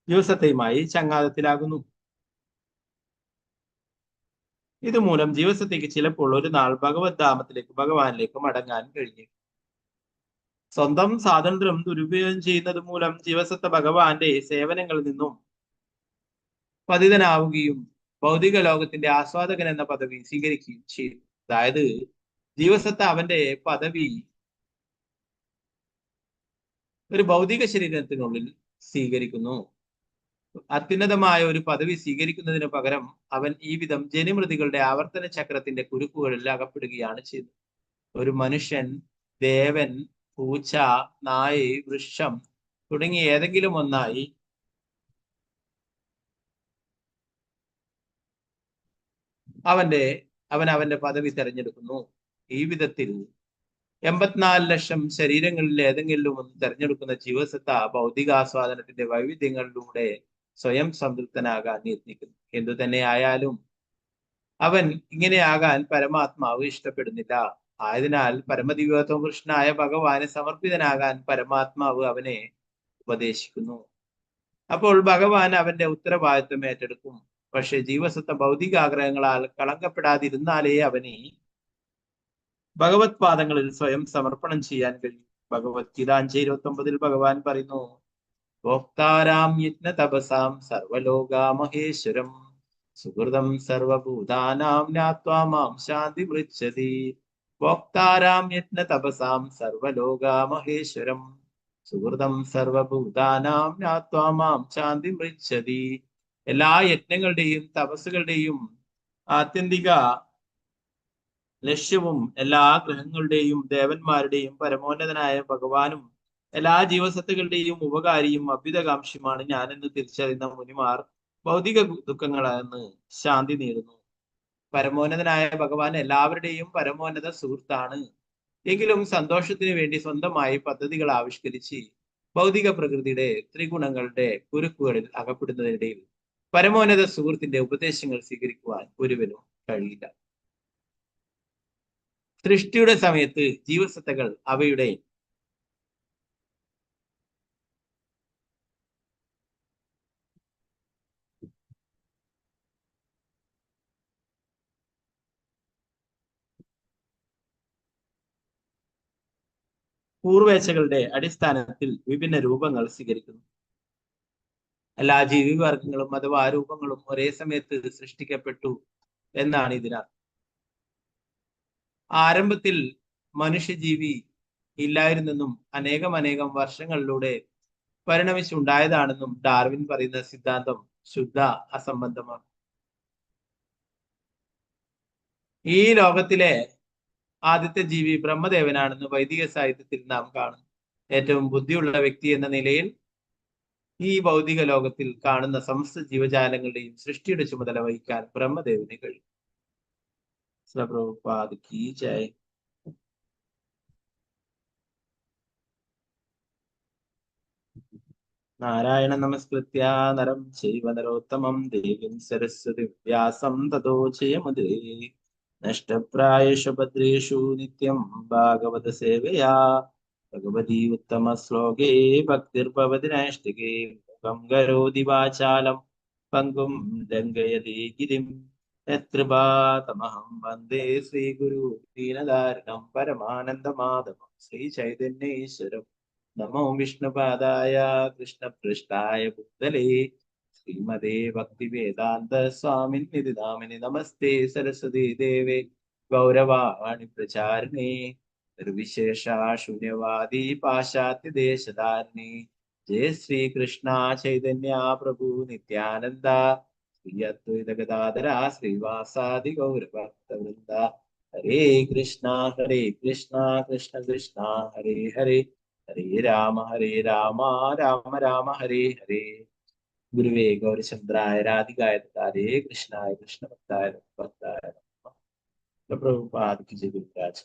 Speaker 1: ജീവസത്തയുമായി ചങ്ങാതത്തിലാകുന്നു. ഇതുമൂലം ജീവസത്തയ്ക്ക് ചിലപ്പോൾ ഒരു നാൾ ഭഗവത് ധാമത്തിലേക്ക് ഭഗവാനിലേക്ക് മടങ്ങാൻ കഴിഞ്ഞു. സ്വന്തം സ്വാതന്ത്ര്യം ദുരുപയോഗം ചെയ്യുന്നത് മൂലം ജീവസത്ത ഭഗവാന്റെ സേവനങ്ങളിൽ നിന്നും പതിതനാവുകയും ഭൗതിക ലോകത്തിന്റെ ആസ്വാദകൻ എന്ന പദവി സ്വീകരിക്കുകയും ചെയ്തു. അതായത് ജീവസത്ത അവന്റെ പദവി ഒരു ഭൗതിക ശരീരത്തിനുള്ളിൽ സ്വീകരിക്കുന്നു. അത്യുന്നതമായ ഒരു പദവി സ്വീകരിക്കുന്നതിന് പകരം അവൻ ഈ വിധം ജനിമൃതികളുടെ ആവർത്തന ചക്രത്തിന്റെ കുരുക്കുകളിൽ അകപ്പെടുകയാണ് ചെയ്തത്. ഒരു മനുഷ്യൻ, ദേവൻ, പൂച്ച, നായ്, വൃക്ഷം തുടങ്ങി ഏതെങ്കിലും ഒന്നായി അവൻ അവന്റെ പദവി തെരഞ്ഞെടുക്കുന്നു. ഈ വിധത്തിൽ 84 ലക്ഷം ശരീരങ്ങളിൽ ഏതെങ്കിലും ഒന്ന് തെരഞ്ഞെടുക്കുന്ന ജീവസത്ത ഭൗതികാസ്വാദനത്തിന്റെ വൈവിധ്യങ്ങളിലൂടെ സ്വയം സംതൃപ്തനാകാൻ യത്നിക്കുന്നു. എന്തു തന്നെ ആയാലും അവൻ ഇങ്ങനെയാകാൻ പരമാത്മാവ് ഇഷ്ടപ്പെടുന്നില്ല. ആയതിനാൽ പരമദിവ്യോത്തമ കൃഷ്ണനായ ഭഗവാന് സമർപ്പിതനാകാൻ പരമാത്മാവ് അവനെ ഉപദേശിക്കുന്നു. അപ്പോൾ ഭഗവാൻ അവന്റെ ഉത്തരവാദിത്വം ഏറ്റെടുക്കും. പക്ഷെ ജീവസത്ത ഭൗതികാഗ്രഹങ്ങളാൽ കളങ്കപ്പെടാതിരുന്നാലേ അവന് ഭഗവത് പാദങ്ങളിൽ സ്വയം സമർപ്പണം ചെയ്യാൻ കഴിയും. ഭഗവത്ഗീത 5:29 ഭഗവാൻ പറയുന്നു, ഭോക്താരാം യജ്ഞ തപസാം സർവലോകാമഹേശ്വരം സുഹൃതം സർവഭൂതാനാം ജ്ഞാത്വാ മാം ശാന്തി പൃച്ഛതി. ഭോക്താരാം യജ്ഞ തപസാം സർവലോകാമഹേശ്വരം സുഹൃതം സർവഭൂതാനാം ജ്ഞാത്വാ മാം ശാന്തി പൃച്ഛതി. എല്ലാ യജ്ഞങ്ങളുടെയും തപസ്സുകളുടെയും ആത്യന്തിക ലക്ഷ്യവും എല്ലാ ഗ്രഹങ്ങളുടെയും ദേവന്മാരുടെയും പരമോന്നതനായ ഭഗവാനും എല്ലാ ജീവസത്തുകളുടെയും ഉപകാരിയും അഭ്യുതകാംക്ഷിയുമാണ് ഞാനെന്ന് തിരിച്ചറിയുന്ന മുനിമാർ ഭൗതിക ദുഃഖങ്ങളെന്ന് ശാന്തി നേടുന്നു. പരമോന്നതനായ ഭഗവാൻ എല്ലാവരുടെയും പരമോന്നത സുഹൃത്താണ്. എങ്കിലും സന്തോഷത്തിന് വേണ്ടി സ്വന്തമായി പദ്ധതികൾ ആവിഷ്കരിച്ച് ഭൗതിക പ്രകൃതിയുടെ ത്രിഗുണങ്ങളുടെ കുരുക്കുകളിൽ അകപ്പെടുന്നതിനിടയിൽ പരമോന്നത സുഹൃത്തിന്റെ ഉപദേശങ്ങൾ സ്വീകരിക്കുവാൻ ഒരുവനും കഴിയില്ല. സൃഷ്ടിയുടെ സമയത്ത് ജീവസത്തകൾ അവയുടെ പൂർവേച്ഛകളുടെ അടിസ്ഥാനത്തിൽ വിഭിന്ന രൂപങ്ങൾ സ്വീകരിക്കുന്നു. എല്ലാ ജീവിവർഗങ്ങളും അഥവാ രൂപങ്ങളും ഒരേ സമയത്ത് സൃഷ്ടിക്കപ്പെട്ടു എന്നാണ് ഇതിനർത്ഥം. ആരംഭത്തിൽ മനുഷ്യജീവി ഇല്ലായിരുന്നെന്നും അനേകം വർഷങ്ങളിലൂടെ പരിണമിച്ചുണ്ടായതാണെന്നും ഡാർവിൻ പറയുന്ന സിദ്ധാന്തം ശുദ്ധ അസംബന്ധമാണ്. ഈ ലോകത്തിലെ ആദ്യത്തെ ജീവി ബ്രഹ്മദേവനാണെന്ന് വൈദിക സാഹിത്യത്തിൽ നാം കാണുന്നു. ഏറ്റവും ബുദ്ധിയുള്ള വ്യക്തി എന്ന നിലയിൽ ഈ ഭൗതിക ലോകത്തിൽ കാണുന്ന സമസ്ത ജീവജാലങ്ങളുടെയും സൃഷ്ടിയുടെ ചുമതല വഹിക്കാൻ ബ്രഹ്മദേവന് കഴിയും. പ്രഭുപാദ് കീ ജയ്. നാരായണ നമസ്കൃത്യ നരം ചൈവ നരോത്തമം ദേവീം സരസ്വതി വ്യാസം തതോ ജയമുദേ. നഷ്ടപ്രായേഷു ഭദ്രേഷു നിത്യം ഭാഗവത സേവയാ ഭഗവതി ഉത്തമ ശ്ലോകേ ഭക്തിർഭവതി നൈഷ്ഠികേ. മുഖം കരോതി വാചാലം പങ്കും ലംഘയതി ഗിരിം യത്കൃപാതമഹം വന്ദേ ശ്രീഗുരു ദീനദാരിണം പരമാനന്ദമാധവം ശ്രീ ചൈതന്യേശ്വരം. നമോ വിഷ്ണുപാദായ കൃഷ്ണപൃഷ്ഠായ ഭൂതലേ ശ്രീമതേ ഭക്തിവേദാന്ത സ്വാമിനിധി നാമിനി. നമസ്തേ സരസ്വതി ദേവേ ഗൗരവാണി പ്രചാരിണേ നിർവിശേഷ ശൂന്യവാദി പാശ്ചാത്യ ദേശധാരിണി. ജയ ശ്രീ കൃഷ്ണ ചൈതന്യ പ്രഭു നിത്യാനന്ദ ശ്രീ അദ്വൈത ഗദാധര ശ്രീവാസാദി ഗൗരഭക്തവൃന്ദ. ഹരേ കൃഷ്ണ കൃഷ്ണ കൃഷ്ണ ഹരേ ഹരേ ഹരേ രാമ രാമ രാമ ഹരേ ഹരേ. ഗുരുവേ ഗൗരചന്ദ്രായ രാധികായ ഹരേ കൃഷ്ണായ കൃഷ്ണഭക്തായ ഭക്തായ പ്രഭുപാദ് കി ജയ. ഗുരുരാജ്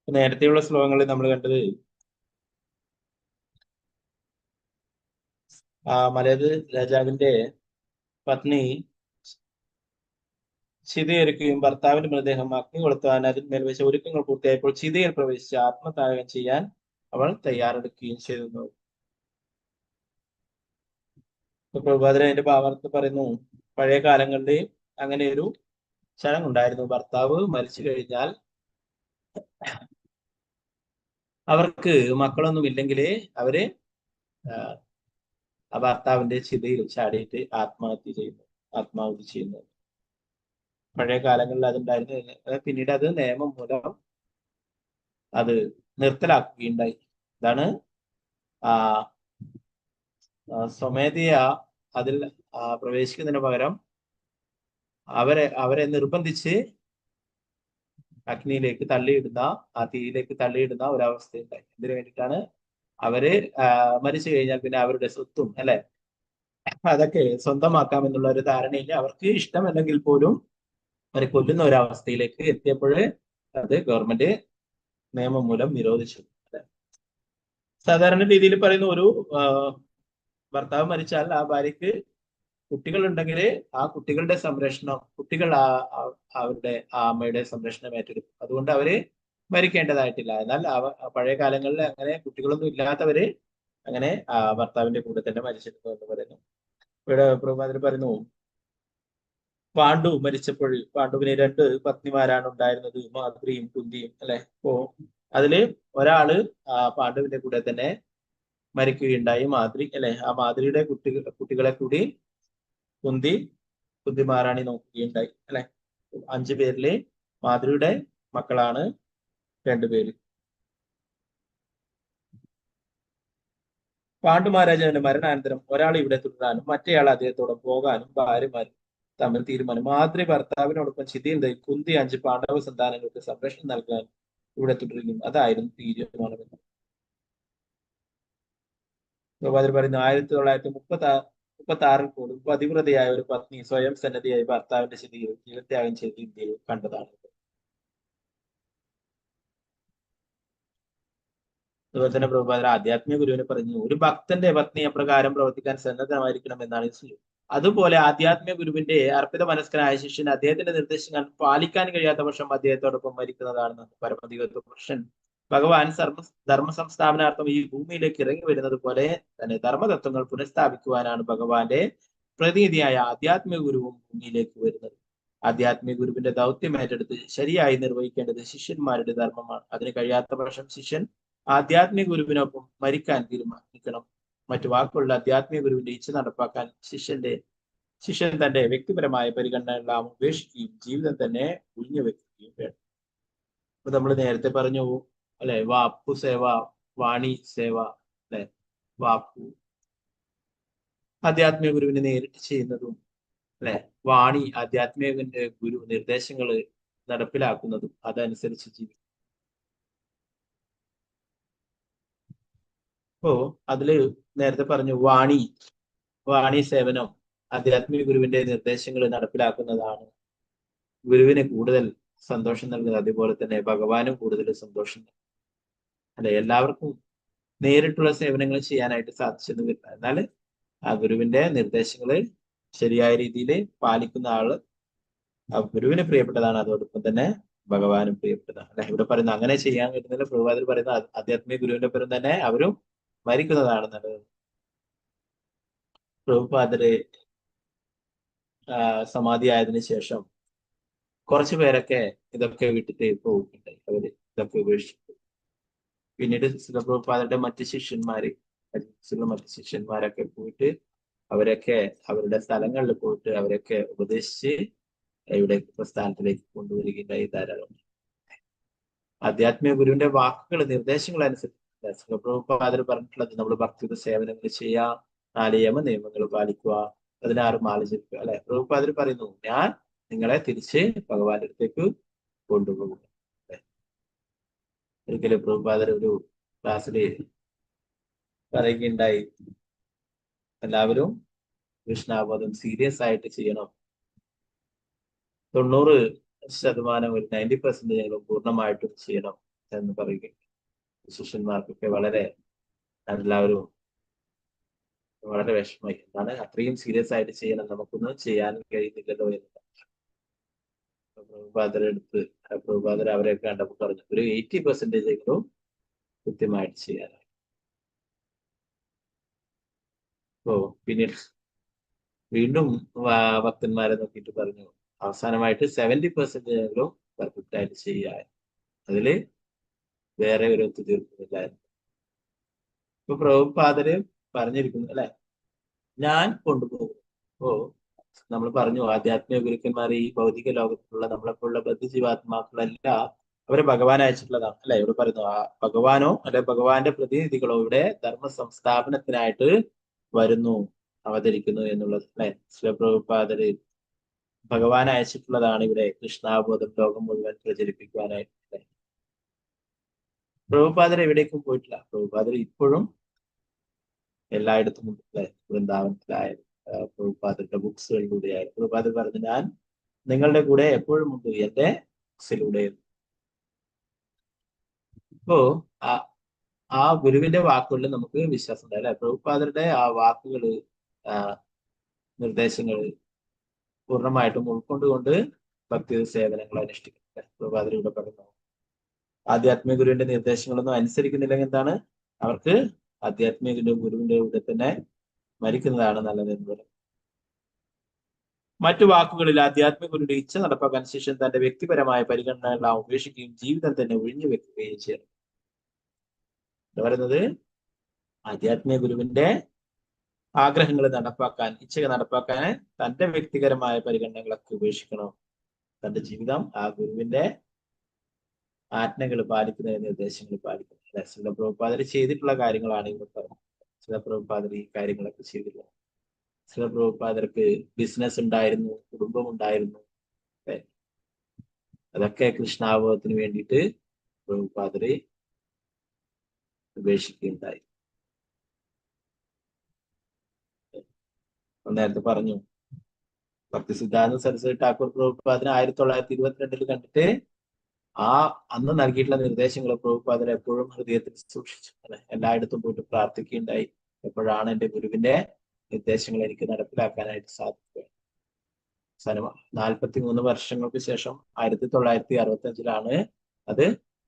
Speaker 1: നേരത്തെയുള്ള ശ്ലോകങ്ങളിൽ നമ്മൾ കണ്ടത് മലയത് രാജാവിന്റെ പത്നി ചിതയൊരുക്കുകയും ഭർത്താവിന്റെ മൃതദേഹം അഗ്നി കൊളുത്തുവാൻ അതിന്മേൽ വെച്ച ഒരുക്കങ്ങൾ പൂർത്തിയായപ്പോൾ ചിതയിൽ പ്രവേശിച്ച് ആത്മത്യാഗം ചെയ്യാൻ അവൾ തയ്യാറെടുക്കുകയും ചെയ്തിരുന്നു. പ്രഭുപാദരന്റെ ഭാവാർത്ഥം പറയുന്നു, പഴയ കാലങ്ങളിൽ അങ്ങനെ ഒരു ചടങ്ങുണ്ടായിരുന്നു. ഭർത്താവ് മരിച്ചു കഴിഞ്ഞാൽ അവർക്ക് മക്കളൊന്നും ഇല്ലെങ്കിലേ അവര് ആ ഭർത്താവിന്റെ ചിതയിൽ ചാടിയിട്ട് ആത്മാഹുതി ചെയ്യുന്നു. പഴയ കാലങ്ങളിൽ അതുണ്ടായിരുന്നു. പിന്നീട് അത് നിയമം മൂലം അത് നിർത്തലാക്കുകയുണ്ടായി. ഇതാണ് സ്വമേധയാ അതിൽ പ്രവേശിക്കുന്നതിന് പകരം അവരെ നിർബന്ധിച്ച് അഗ്നിയിലേക്ക് തള്ളിയിടുന്ന, ആ തീയിലേക്ക് തള്ളിയിടുന്ന ഒരവസ്ഥയുണ്ടായി. എന്തിനു വേണ്ടിയിട്ടാണ്? അവര് മരിച്ചു കഴിഞ്ഞാൽ പിന്നെ അവരുടെ സ്വത്തും അല്ലെ അതൊക്കെ സ്വന്തമാക്കാം എന്നുള്ള ഒരു ധാരണയില്ല. അവർക്ക് ഇഷ്ടമല്ലെങ്കിൽ പോലും അവരെ കൊല്ലുന്ന ഒരവസ്ഥയിലേക്ക് എത്തിയപ്പോൾ അത് ഗവൺമെന്റ് നിയമം മൂലം നിരോധിച്ചു. സാധാരണ രീതിയിൽ പറയുന്ന ഒരു ഭർത്താവ് മരിച്ചാൽ ആ ഭാര്യയ്ക്ക് കുട്ടികളുണ്ടെങ്കിൽ ആ കുട്ടികളുടെ സംരക്ഷണം, കുട്ടികൾ അവരുടെ ആ അമ്മയുടെ സംരക്ഷണം ഏറ്റെടുക്കും. അതുകൊണ്ട് അവര് മരിക്കേണ്ടതായിട്ടില്ല. എന്നാൽ പഴയ കാലങ്ങളിൽ അങ്ങനെ കുട്ടികളൊന്നും ഇല്ലാത്തവര് അങ്ങനെ ഭർത്താവിന്റെ കൂടെ തന്നെ മരിച്ചിരുന്നു എന്ന് പറയുന്നു. ഇവിടെ പ്രഭുപാദർ പറയുന്നു, പാണ്ഡു മരിച്ചപ്പോൾ പാണ്ഡുവിന് 2 പത്നിമാരാണ് ഉണ്ടായിരുന്നത്, മാദ്രിയും കുന്തിയും അല്ലെ. അപ്പോ അതില് ഒരാള് പാണ്ഡുവിന്റെ കൂടെ തന്നെ മരിക്കുകയുണ്ടായി, മാദ്രി അല്ലെ. ആ മാദ്രിയുടെ കുട്ടികളെ കൂടി കുന്തി മഹാറാണി നോക്കുകയുണ്ടായി അല്ലെ. 5 പേരില് മാദ്രിയുടെ മക്കളാണ് 2 പേര്. പാണ്ഡു മഹാരാജാവിന്റെ മരണാനന്തരം ഒരാൾ ഇവിടെ തുടരാനും മറ്റേയാൾ അദ്ദേഹത്തോടൊപ്പം പോകാനും ഭാര്യമാർ തമ്മിൽ തീരുമാനം. മാദ്രി ഭർത്താവിനോടൊപ്പം ചിതിയിൽ കുന്തി 5 പാണ്ഡവ സന്താനങ്ങൾക്ക് സംരക്ഷണം നൽകാൻ ഇവിടെ തുടരുകയും അതായിരുന്നു തീരുമാനമെന്ന് പ്രഭാതർ പറയുന്നു. 1936 പോലും പതിവ്രതയായ ഒരു പത്നി സ്വയം സന്നദ്ധയായി ഭർത്താവിന്റെ ചിതിയിൽ ജീവത്യാഗം ചെയ്ത് ഇന്ത്യയിൽ കണ്ടതാണ്. അതുപോലെ തന്നെ പ്രഭുപാദർ ആധ്യാത്മിക ഗുരുവിനെ പറഞ്ഞു, ഒരു ഭക്തന്റെ പത്നി അപ്രകാരം പ്രവർത്തിക്കാൻ സന്നദ്ധമായിരിക്കണം എന്നാണ്. അതുപോലെ ആധ്യാത്മിക ഗുരുവിന്റെ അർപ്പിത മനസ്കനായ ശിഷ്യൻ അദ്ദേഹത്തിന്റെ നിർദ്ദേശങ്ങൾ പാലിക്കാൻ കഴിയാത്ത പക്ഷം അദ്ദേഹത്തോടൊപ്പം മരിക്കുന്നതാണെന്ന് പരമദിവത്വ പുരുഷൻ ഭഗവാൻ ധർമ്മ സംസ്ഥാപനാർത്ഥം ഈ ഭൂമിയിലേക്ക് ഇറങ്ങി വരുന്നത് പോലെ തന്നെ ധർമ്മതത്വങ്ങൾ പുനഃസ്ഥാപിക്കുവാനാണ് ഭഗവാന്റെ പ്രതിനിധിയായ ആധ്യാത്മിക ഗുരുവും ഭൂമിയിലേക്ക് വരുന്നത്. ആധ്യാത്മിക ഗുരുവിന്റെ ദൗത്യം ഏറ്റെടുത്ത് ശരിയായി നിർവഹിക്കേണ്ടത് ശിഷ്യന്മാരുടെ ധർമ്മമാണ്. അതിന് കഴിയാത്ത പക്ഷം ശിഷ്യൻ ആധ്യാത്മിക ഗുരുവിനൊപ്പം മരിക്കാൻ തീരുമാനിക്കണം. മറ്റു വാക്കുകളുടെ ആധ്യാത്മിക ഗുരുവിന്റെ ഇച്ഛ നടപ്പാക്കാൻ ശിഷ്യൻ തന്റെ വ്യക്തിപരമായ പരിഗണനകളെല്ലാം ഉപേക്ഷിക്കുകയും ജീവിതം തന്നെ ഒഴിഞ്ഞു വെക്കുകയും വേണം. അപ്പൊ നമ്മൾ നേരത്തെ പറഞ്ഞു അല്ലെ, വാപ്പു സേവ, വാണി സേവ അല്ലെ. വാപ്പു ആധ്യാത്മിക ഗുരുവിനെ നേരിട്ട് ചെയ്യുന്നതും അല്ലെ, വാണി ആധ്യാത്മിക ഗുരു നിർദ്ദേശങ്ങൾ നടപ്പിലാക്കുന്നതും അതനുസരിച്ച് ജീവിക്കും. അപ്പോ അതില് നേരത്തെ പറഞ്ഞു വാണി സേവനം ആധ്യാത്മിക ഗുരുവിന്റെ നിർദ്ദേശങ്ങൾ നടപ്പിലാക്കുന്നതാണ് ഗുരുവിന് കൂടുതൽ സന്തോഷം നൽകുന്നത്. അതുപോലെ തന്നെ ഭഗവാനും കൂടുതൽ സന്തോഷം നൽകും അല്ലെ. എല്ലാവർക്കും നേരിട്ടുള്ള സേവനങ്ങൾ ചെയ്യാനായിട്ട് സാധിച്ചെന്ന് വരില്ല. എന്നാൽ ആ ഗുരുവിന്റെ നിർദ്ദേശങ്ങള് ശരിയായ രീതിയിൽ പാലിക്കുന്ന ആള് ആ ഗുരുവിന് പ്രിയപ്പെട്ടതാണ്, അതോടൊപ്പം തന്നെ ഭഗവാനും പ്രിയപ്പെട്ടതാണ് അല്ലെ. ഇവിടെ പറയുന്നത് അങ്ങനെ ചെയ്യാൻ പറ്റുന്നില്ല. പ്രഭുപാദർ പറയുന്ന ആധ്യാത്മിക ഗുരുവിന്റെ പേരും തന്നെ അവരും മരിക്കുന്നതാണ് നല്ലത്. പ്രഭുപാദര് സമാധി ആയതിനു ശേഷം കുറച്ചു പേരൊക്കെ ഇതൊക്കെ വിട്ടിട്ട് പോവുകയുണ്ടായി. അവര് ഇതൊക്കെ ഉപേക്ഷിച്ചു. പിന്നീട് പ്രഭുപാദരുടെ മറ്റു ശിഷ്യന്മാരൊക്കെ പോയിട്ട് അവരൊക്കെ അവരുടെ സ്ഥലങ്ങളിൽ പോയിട്ട് അവരൊക്കെ ഉപദേശിച്ച് ഇവിടെ പ്രസ്ഥാനത്തിലേക്ക് കൊണ്ടുവരികയുണ്ടായി ധാരാളം. ആധ്യാത്മിക ഗുരുവിന്റെ വാക്കുകൾ നിർദ്ദേശങ്ങൾ അനുസരിച്ച് പ്രഭുപാദർ പറഞ്ഞിട്ടുള്ളത് നമ്മൾ ഭക്തിയുടെ സേവനങ്ങൾ ചെയ്യുക, 4 യമ നിയമങ്ങൾ പാലിക്കുക, 16 മാല ജപിക്കുക അല്ലെ. പ്രഭുപാദർ പറയുന്നു, ഞാൻ നിങ്ങളെ തിരിച്ച് ഭഗവാന്റെ അടുത്തേക്ക് കൊണ്ടുപോകും. ഒരിക്കലും പ്രഭുപാദർ ഒരു ക്ലാസ്സിൽ പറയുകയുണ്ടായി, എല്ലാവരും കൃഷ്ണാബോധം സീരിയസ് ആയിട്ട് ചെയ്യണം. 90% ഒരു 90% പൂർണ്ണമായിട്ടും ചെയ്യണം എന്ന് പറയുകയും ശിഷ്യന്മാർക്കൊക്കെ എല്ലാവരും വളരെ വിഷമമായി. എന്താണ് അത്രയും സീരിയസ് ആയിട്ട് ചെയ്യണം, നമുക്കൊന്നും ചെയ്യാൻ കഴിയുന്നില്ലല്ലോ എന്ന്. പ്രഭുപാദർ അവരെയൊക്കെ കണ്ടപ്പോൾ പറഞ്ഞു, ഒരു 80% കൃത്യമായിട്ട് ചെയ്യാനായി. പിന്നീട് വീണ്ടും ഭക്തന്മാരെ നോക്കിയിട്ട് പറഞ്ഞു, അവസാനമായിട്ട് 70% പെർഫെക്റ്റ് ആയിട്ട് ചെയ്യാൻ. അതില് വേറെ ഒരു ഒത്തുതീർപ്പുമില്ലായിരുന്നു. ഇപ്പൊ പ്രഭുപാദര് പറഞ്ഞിരിക്കുന്നു അല്ലെ, ഞാൻ കൊണ്ടുപോകും. നമ്മൾ പറഞ്ഞു ആധ്യാത്മിക ഗുരുക്കന്മാർ ഈ ഭൗതിക ലോകത്തിലുള്ള നമ്മളെപ്പോലുള്ള ബദ്ധജീവാത്മാക്കളല്ല, അവരെ ഭഗവാൻ അയച്ചിട്ടുള്ളതാണ് അല്ലെ. ഇവിടെ പറയുന്നു ഭഗവാനോ അല്ലെ ഭഗവാന്റെ പ്രതിനിധികളോ ഇവിടെ ധർമ്മ സംസ്ഥാപനത്തിനായിട്ട് വരുന്നു, അവതരിക്കുന്നു എന്നുള്ളത് അല്ലെ. ശിവപ്രഭുപാദര് ഭഗവാൻ അയച്ചിട്ടുള്ളതാണ് ഇവിടെ കൃഷ്ണാബോധം ലോകം മുഴുവൻ പ്രചരിപ്പിക്കുവാനായിട്ട്. പ്രഭുപാദർ എവിടേക്കും പോയിട്ടില്ല. പ്രഭുപാദർ ഇപ്പോഴും എല്ലായിടത്തും ഉണ്ട്. വൃന്ദാവനത്തിലായാലും പ്രഭുപാദരുടെ ബുക്സുകളിലൂടെ ആയാലും പ്രഭുപാദർ പറഞ്ഞു, ഞാൻ നിങ്ങളുടെ കൂടെ എപ്പോഴും ഉണ്ട്, എന്റെ ബുക്സിലൂടെ. ഇപ്പോ ആ ഗുരുവിന്റെ വാക്കുകളിൽ നമുക്ക് വിശ്വാസം ഉണ്ട് അല്ലെ. പ്രഭുപാദരുടെ ആ വാക്കുകള്, നിർദ്ദേശങ്ങൾ പൂർണ്ണമായിട്ടും ഉൾക്കൊണ്ടുകൊണ്ട് ഭക്തി സേവനങ്ങൾ അനുഷ്ഠിക്കുന്നത്. പ്രഭുപാദർ ഇവിടെ പറയുന്നു, ആധ്യാത്മിക ഗുരുവിന്റെ നിർദ്ദേശങ്ങളൊന്നും അനുസരിക്കുന്നില്ലെങ്കിൽ എന്താണ്, അവർക്ക് ആധ്യാത്മിക ഗുരുവിന്റെ കൂടെ തന്നെ മരിക്കുന്നതാണ് നല്ലത് എന്ന് പറയും. മറ്റു വാക്കുകളിൽ ആധ്യാത്മിക ഗുരുവിന്റെ ഇച്ഛ നടപ്പാക്കാൻ ശേഷം തന്റെ വ്യക്തിപരമായ പരിഗണനകളെല്ലാം ഉപേക്ഷിക്കുകയും ജീവിതം തന്നെ ഒഴിഞ്ഞു വെക്കുകയും ചെയ്യണം. എന്താ പറയുന്നത്, ആധ്യാത്മിക ഗുരുവിന്റെ ആഗ്രഹങ്ങൾ നടപ്പാക്കാൻ, ഇച്ഛകൾ നടപ്പാക്കാൻ തന്റെ വ്യക്തിപരമായ പരിഗണനകളൊക്കെ ഉപേക്ഷിക്കണം. തന്റെ ജീവിതം ആ ഗുരുവിന്റെ ആജ്ഞകൾ പാലിക്കുന്ന നിർദ്ദേശങ്ങൾ പാലിക്കുന്നത്. ശ്രീല പ്രഭുപാദർ ചെയ്തിട്ടുള്ള കാര്യങ്ങളാണ് ഇവിടെ പറയുന്നത്. ശ്രീല പ്രഭുപാദർ ഈ കാര്യങ്ങളൊക്കെ ചെയ്തിട്ടുള്ളത്. ശ്രീല പ്രഭുപാദർക്ക് ബിസിനസ് ഉണ്ടായിരുന്നു, കുടുംബം ഉണ്ടായിരുന്നു. അതൊക്കെ കൃഷ്ണാവബോധത്തിന് വേണ്ടിയിട്ട് പ്രഭുപാദര് ഉപേക്ഷിക്കുകയുണ്ടായി. നേരത്തെ പറഞ്ഞു, ഭക്തി സിദ്ധാന്ത സരസ്വതി ഠാക്കൂർ പ്രഭുപാദനെ 1922 കണ്ടിട്ട് അന്ന് നൽകിയിട്ടുള്ള നിർദ്ദേശങ്ങൾ പ്രഭുപാദർ എപ്പോഴും ഹൃദയത്തിൽ സൂക്ഷിച്ചു. എല്ലായിടത്തും പോയിട്ട് പ്രാർത്ഥിക്കുകയുണ്ടായി, എപ്പോഴാണ് എന്റെ ഗുരുവിന്റെ നിർദ്ദേശങ്ങൾ എനിക്ക് നടപ്പിലാക്കാനായിട്ട് സാധിക്കുക. 43 വർഷങ്ങൾക്ക് ശേഷം 1965 അത്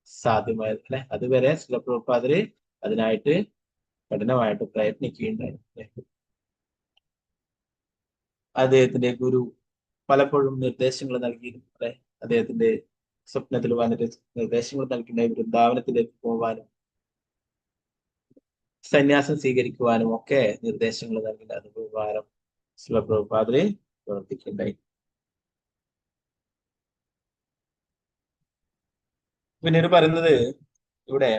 Speaker 1: സാധ്യമായത് അല്ലെ. അതുവരെ ശ്രീല പ്രഭുപാദര് അതിനായിട്ട് കഠിനമായിട്ട് പ്രയത്നിക്കുകയുണ്ടായി. അദ്ദേഹത്തിന്റെ ഗുരു പലപ്പോഴും നിർദ്ദേശങ്ങൾ നൽകിയിരുന്നു അല്ലെ. അദ്ദേഹത്തിന്റെ സ്വപ്നത്തിൽ വന്നിട്ട് നിർദ്ദേശങ്ങൾ നൽകിയിട്ടുണ്ടായി, വൃന്ദാവനത്തിലേക്ക് പോകാനും സന്യാസം സ്വീകരിക്കുവാനും ഒക്കെ നിർദ്ദേശങ്ങൾ നൽകിയിട്ട് അത് പ്രകാരം ശ്രീല പ്രഭുപാദര് പ്രവർത്തിക്കുകയുണ്ടായി. പിന്നീട് പറയുന്നത് ഇവിടെ,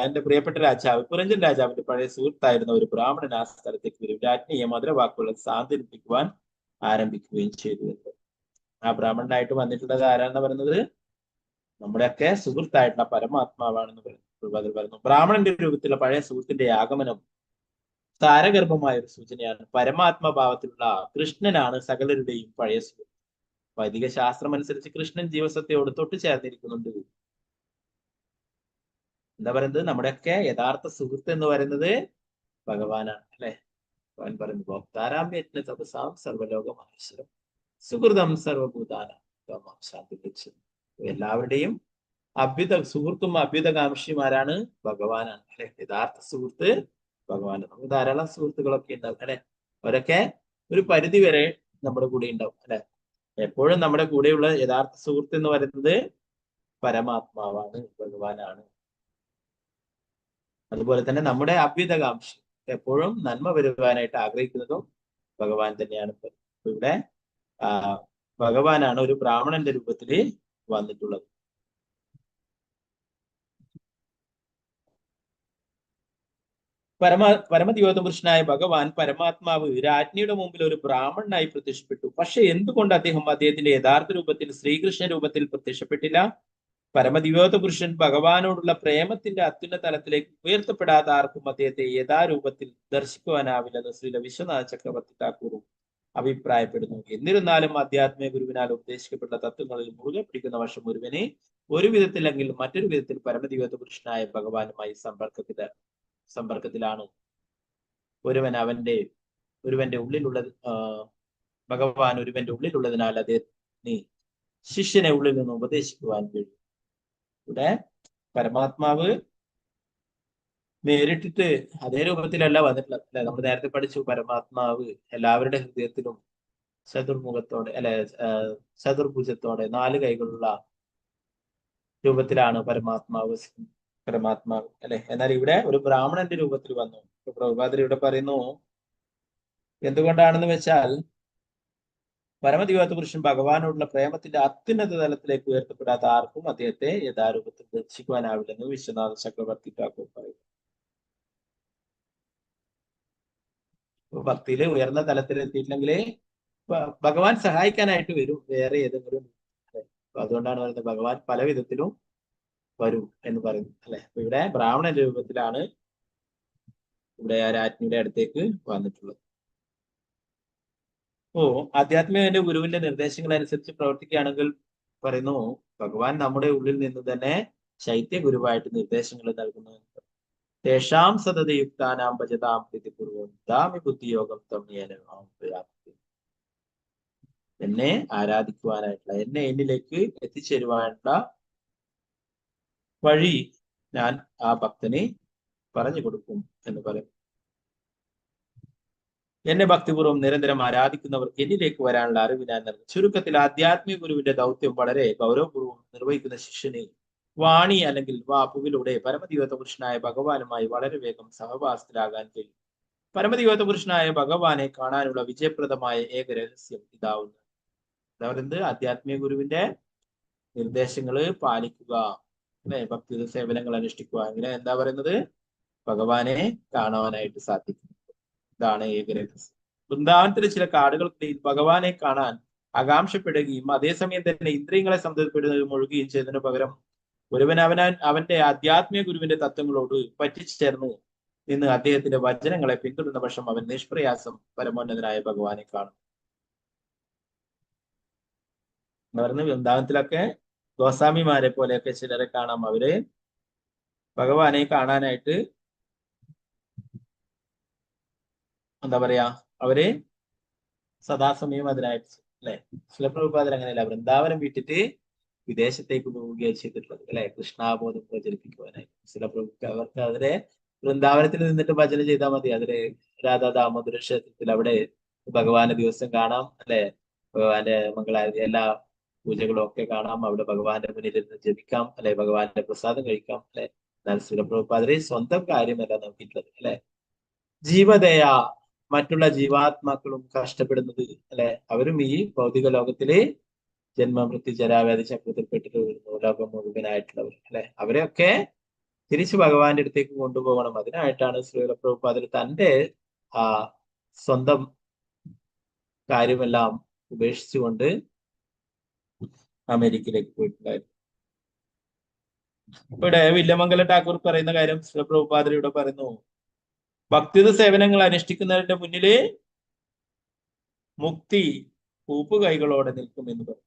Speaker 1: എന്റെ പ്രിയപ്പെട്ട രാജാവ് പുരഞ്ജൻ രാജാവിന്റെ പഴയ സുഹൃത്തായിരുന്ന ഒരു ബ്രാഹ്മണൻ ആ സ്ഥലത്തേക്ക് വരും. രാജ്ഞിയെ മധുരവാക്കുകൾ സാന്ത്വനിപ്പിക്കുവാൻ ആരംഭിക്കുകയും ചെയ്തു എന്ന്. ആ ബ്രാഹ്മണനായിട്ട് വന്നിട്ടുള്ളത് ആരാണെന്ന് പറയുന്നത്, നമ്മുടെയൊക്കെ സുഹൃത്തായിട്ടുള്ള പരമാത്മാവാണെന്ന് പറയുന്നു. ബ്രാഹ്മണന്റെ രൂപത്തിലുള്ള പഴയ സുഹൃത്തിന്റെ ആഗമനം താരഗർഭമായ ഒരു സൂചനയാണ്. പരമാത്മഭാവത്തിലുള്ള കൃഷ്ണനാണ് സകലരുടെയും പഴയ സുഹൃത്ത്. വൈദിക ശാസ്ത്രം അനുസരിച്ച് കൃഷ്ണൻ ജീവസത്തയോട് തൊട്ടു ചേർന്നിരിക്കുന്നുണ്ട്. എന്താ പറയുന്നത്, നമ്മുടെയൊക്കെ യഥാർത്ഥ സുഹൃത്ത് എന്ന് പറയുന്നത് ഭഗവാനാണ് അല്ലെ. ഭഗവാൻ പറയുന്നു, ഭോക്താരാമ്യജ്ഞ തപസാം സർവലോകമഹേശ്വരം സുഹൃതം സർവഭൂതാനാം ശാന്തി. എല്ലാവരുടെയും സുഹൃത്തും അഭ്യുതകാംക്ഷിമാരാണ് ഭഗവാനാണ് അല്ലെ. യഥാർത്ഥ സുഹൃത്ത് ഭഗവാൻ. നമുക്ക് ധാരാളം സുഹൃത്തുക്കളൊക്കെ ഉണ്ടാവും അല്ലെ. അവരൊക്കെ ഒരു പരിധി വരെ നമ്മുടെ കൂടെ ഉണ്ടാവും അല്ലെ. എപ്പോഴും നമ്മുടെ കൂടെയുള്ള യഥാർത്ഥ സുഹൃത്ത് എന്ന് പറയുന്നത് പരമാത്മാവാണ്, ഭഗവാനാണ്. അതുപോലെ തന്നെ നമ്മുടെ അഭ്യുതകാംക്ഷി, എപ്പോഴും നന്മ വരുവാനായിട്ട് ആഗ്രഹിക്കുന്നതും ഭഗവാൻ തന്നെയാണ്. ഇവിടെ ഭഗവാനാണ് ഒരു ബ്രാഹ്മണന്റെ രൂപത്തിൽ വന്നിട്ടുള്ളത്. പരമദിവ്യോത്തമ പുരുഷനായ ഭഗവാൻ പരമാത്മാവ് രാജ്ഞിയുടെ മുമ്പിൽ ഒരു ബ്രാഹ്മണനായി പ്രത്യക്ഷപ്പെട്ടു. പക്ഷെ എന്തുകൊണ്ട് അദ്ദേഹത്തിന്റെ യഥാർത്ഥ രൂപത്തിൽ ശ്രീകൃഷ്ണ രൂപത്തിൽ പ്രത്യക്ഷപ്പെട്ടില്ല? പരമദിവ്യോത്തമ പുരുഷൻ ഭഗവാനോടുള്ള പ്രേമത്തിന്റെ അത്യുന്നത തലത്തിലേക്ക് ഉയർത്തപ്പെടാത്ത ആർക്കും അദ്ദേഹത്തെ യഥാരൂപത്തിൽ ദർശിക്കുവാനാവില്ലെന്ന് ശ്രീല വിശ്വനാഥ ചക്രവർത്തി ഠാക്കൂറും അഭിപ്രായപ്പെടുന്നു. എന്നിരുന്നാലും ആധ്യാത്മിക ഗുരുവിനാൽ ഉപദേശിക്കപ്പെട്ട തത്വങ്ങളിൽ മുറുകെ പിടിക്കുന്ന പക്ഷം ഒരുവനെ ഒരു വിധത്തിലെങ്കിൽ മറ്റൊരു വിധത്തിൽ പരമദിവ്യോത്തമ പുരുഷനായ ഭഗവാനുമായി സമ്പർക്കത്തിലാണ്. ഒരുവന്റെ ഉള്ളിലുള്ളത് ഭഗവാൻ ഒരുവന്റെ ഉള്ളിലുള്ളതിനാൽ അദ്ദേഹത്തിന് ശിഷ്യനെ ഉള്ളിൽ നിന്ന് ഉപദേശിക്കുവാൻ കഴിയും. ഇവിടെ പരമാത്മാവ് നേരിട്ടിട്ട് അതേ രൂപത്തിലല്ല വന്നിട്ടുള്ളത് അല്ലെ. നമ്മൾ നേരത്തെ പഠിച്ചു, പരമാത്മാവ് എല്ലാവരുടെ ഹൃദയത്തിലും ചതുർമുഖത്തോടെ അല്ലെ, ചതുർഭുജത്തോടെ 4 കൈകളുള്ള രൂപത്തിലാണ് പരമാത്മാവ് അല്ലെ. എന്നാൽ ഇവിടെ ഒരു ബ്രാഹ്മണന്റെ രൂപത്തിൽ വന്നു. പ്രഭുപാദർ ഇവിടെ പറയുന്നു, എന്തുകൊണ്ടാണെന്ന് വെച്ചാൽ പരമദിവ്യോത്തമ പുരുഷൻ ഭഗവാനോടുള്ള പ്രേമത്തിന്റെ അത്യുന്നത തലത്തിലേക്ക് ഉയർത്തപ്പെടാത്ത ആർക്കും അദ്ദേഹത്തെ യഥാരൂപത്തിൽ ദർശിക്കുവാനാവില്ലെന്ന് വിശ്വനാഥ ചക്രവർത്തി ഠാക്കൂർ പറയുന്നു. ഭക്തിയില് ഉയർന്ന തലത്തിൽ എത്തിയിട്ടില്ലെങ്കിൽ ഭഗവാൻ സഹായിക്കാനായിട്ട് വരും വേറെ ഏതെങ്കിലും. അപ്പൊ അതുകൊണ്ടാണ് പറയുന്നത് ഭഗവാൻ പല വിധത്തിലും വരും എന്ന് പറയുന്നു അല്ലെ. അപ്പൊ ഇവിടെ ബ്രാഹ്മണ രൂപത്തിലാണ് ഇവിടെ ആ രാജ്ഞിയുടെ അടുത്തേക്ക് വന്നിട്ടുള്ളത്. ആധ്യാത്മികന്റെ ഗുരുവിന്റെ നിർദ്ദേശങ്ങൾ അനുസരിച്ച് പ്രവർത്തിക്കുകയാണെങ്കിൽ പറയുന്നു ഭഗവാൻ നമ്മുടെ ഉള്ളിൽ നിന്ന് തന്നെ ശൈത്യ ഗുരുവായിട്ട് നിർദ്ദേശങ്ങൾ നൽകുന്നു. തേഷാം സതതയുക്താനാം ഭജതാം പ്രീതിപൂർവം ദാമി ബുദ്ധിയോഗം എന്നെ ആരാധിക്കുവാനായിട്ടുള്ള, എന്നെ എന്നിലേക്ക് എത്തിച്ചേരുവാനുള്ള വഴി ഞാൻ ആ ഭക്തനെ പറഞ്ഞു കൊടുക്കും എന്ന് പറയും. എന്നെ ഭക്തിപൂർവ്വം നിരന്തരം ആരാധിക്കുന്നവർക്ക് എന്നിലേക്ക് വരാനുള്ള അറിവ് ഞാൻ നൽകും. ചുരുക്കത്തിൽ ആധ്യാത്മിക ഗുരുവിന്റെ ദൗത്യം വളരെ ഗൗരവപൂർവ്വം നിർവഹിക്കുന്ന ശിഷ്യന് വാണി അല്ലെങ്കിൽ വാക്കുകളിലൂടെ പരമദിവ്യത്വ പുരുഷനായ ഭഗവാനുമായി വളരെ വേഗം സഹവാസത്തിലാകാൻ കഴിയും. പരമദിവ്യത്വ പുരുഷനായ ഭഗവാനെ കാണാനുള്ള വിജയപ്രദമായ ഏക രഹസ്യം ഇതാവുന്നു. എന്താ പറയുന്നത്? ആധ്യാത്മിക ഗുരുവിന്റെ നിർദ്ദേശങ്ങള് പാലിക്കുക, അല്ലെ, ഭക്തി സേവനങ്ങൾ അനുഷ്ഠിക്കുക. അങ്ങനെ എന്താ പറയുന്നത്? ഭഗവാനെ കാണുവാനായിട്ട് സാധിക്കും. ഇതാണ് ഏകരഹസ്യം. വൃന്ദാവനത്തിലെ ചില കാടുകൾക്കിടയിൽ ഭഗവാനെ കാണാൻ ആകാംക്ഷപ്പെടുകയും അതേസമയം തന്നെ ഇന്ദ്രിയങ്ങളെ സംതൃപ്തിപ്പെടുകയും ഒഴുകുകയും ചെയ്തതിനു പകരം ഒരുവൻ അവന്റെ ആധ്യാത്മിക ഗുരുവിന്റെ തത്വങ്ങളോട് പറ്റിച്ചേർന്ന് നിന്ന് അദ്ദേഹത്തിന്റെ വചനങ്ങളെ പിന്തുടരുന്ന പക്ഷം അവൻ നിഷ്പ്രയാസം പരമോന്നതനായ ഭഗവാനെ കാണും. എന്ന് പറയുന്നത് വൃന്ദാവനത്തിലൊക്കെ ഗോസ്വാമിമാരെ പോലെയൊക്കെ ചിലരെ കാണാം. അവര് ഭഗവാനെ കാണാനായിട്ട് എന്താ പറയാ, അവര് സദാസമയം അതിനായിട്ട്, അല്ലെ. ശിലപ്രഭുപാദർ അങ്ങനെയല്ല, വൃന്ദാവനം വിട്ടിട്ട് വിദേശത്തേക്ക് പോവുകയാണ് ചെയ്തിട്ടുള്ളത്, അല്ലെ, കൃഷ്ണാബോധം പ്രചരിപ്പിക്കുവാനായിട്ട്. അവർക്ക് അവരെ വൃന്ദാവനത്തിൽ നിന്നിട്ട് ഭജന ചെയ്താൽ മതി. അതില് രാധാ ദാമോദര ക്ഷേത്രത്തിൽ അവിടെ ഭഗവാനെ ദിവസം കാണാം, അല്ലെ. ഭഗവാന്റെ മംഗളാരതി എല്ലാ പൂജകളും ഒക്കെ കാണാം. അവിടെ ഭഗവാന്റെ മുന്നിൽ ഇരുന്ന് ജപിക്കാം, അല്ലെ, ഭഗവാന്റെ പ്രസാദം കഴിക്കാം, അല്ലെ. എന്നാൽ ശിലപ്രഭുപാദരെ സ്വന്തം കാര്യമല്ല നോക്കിയിട്ടുള്ളത്, അല്ലെ. ജീവദയ, മറ്റുള്ള ജീവാത്മാക്കളും കഷ്ടപ്പെടുന്നത്, അല്ലെ, അവരും ഈ ഭൗതിക ലോകത്തിലെ ജന്മമൃത്യു ജരാവ്യാധി ചക്രത്തിൽപ്പെട്ടിട്ട് വരുന്നു, ലോകം മുഴുവനായിട്ടുള്ളവർ, അല്ലെ. അവരെയൊക്കെ തിരിച്ചു ഭഗവാന്റെ അടുത്തേക്ക് കൊണ്ടുപോകണം. അതിനായിട്ടാണ് ശ്രീല പ്രഭുപാദർ തന്റെ ആ സ്വന്തം കാര്യമെല്ലാം ഉപേക്ഷിച്ചുകൊണ്ട് അമേരിക്കയിലേക്ക് പോയിട്ടുണ്ടായിരുന്നു. ഇവിടെ വില്യമംഗല ടാക്കൂർ പറയുന്ന കാര്യം ശ്രീല പ്രഭുപാദർ ഇവിടെ പറയുന്നു. ഭക്തിത സേവനങ്ങൾ അനുഷ്ഠിക്കുന്നവരുടെ മുന്നില് മുക്തി കൂപ്പുകൈകളോടെ നിൽക്കുമെന്ന് പറയും.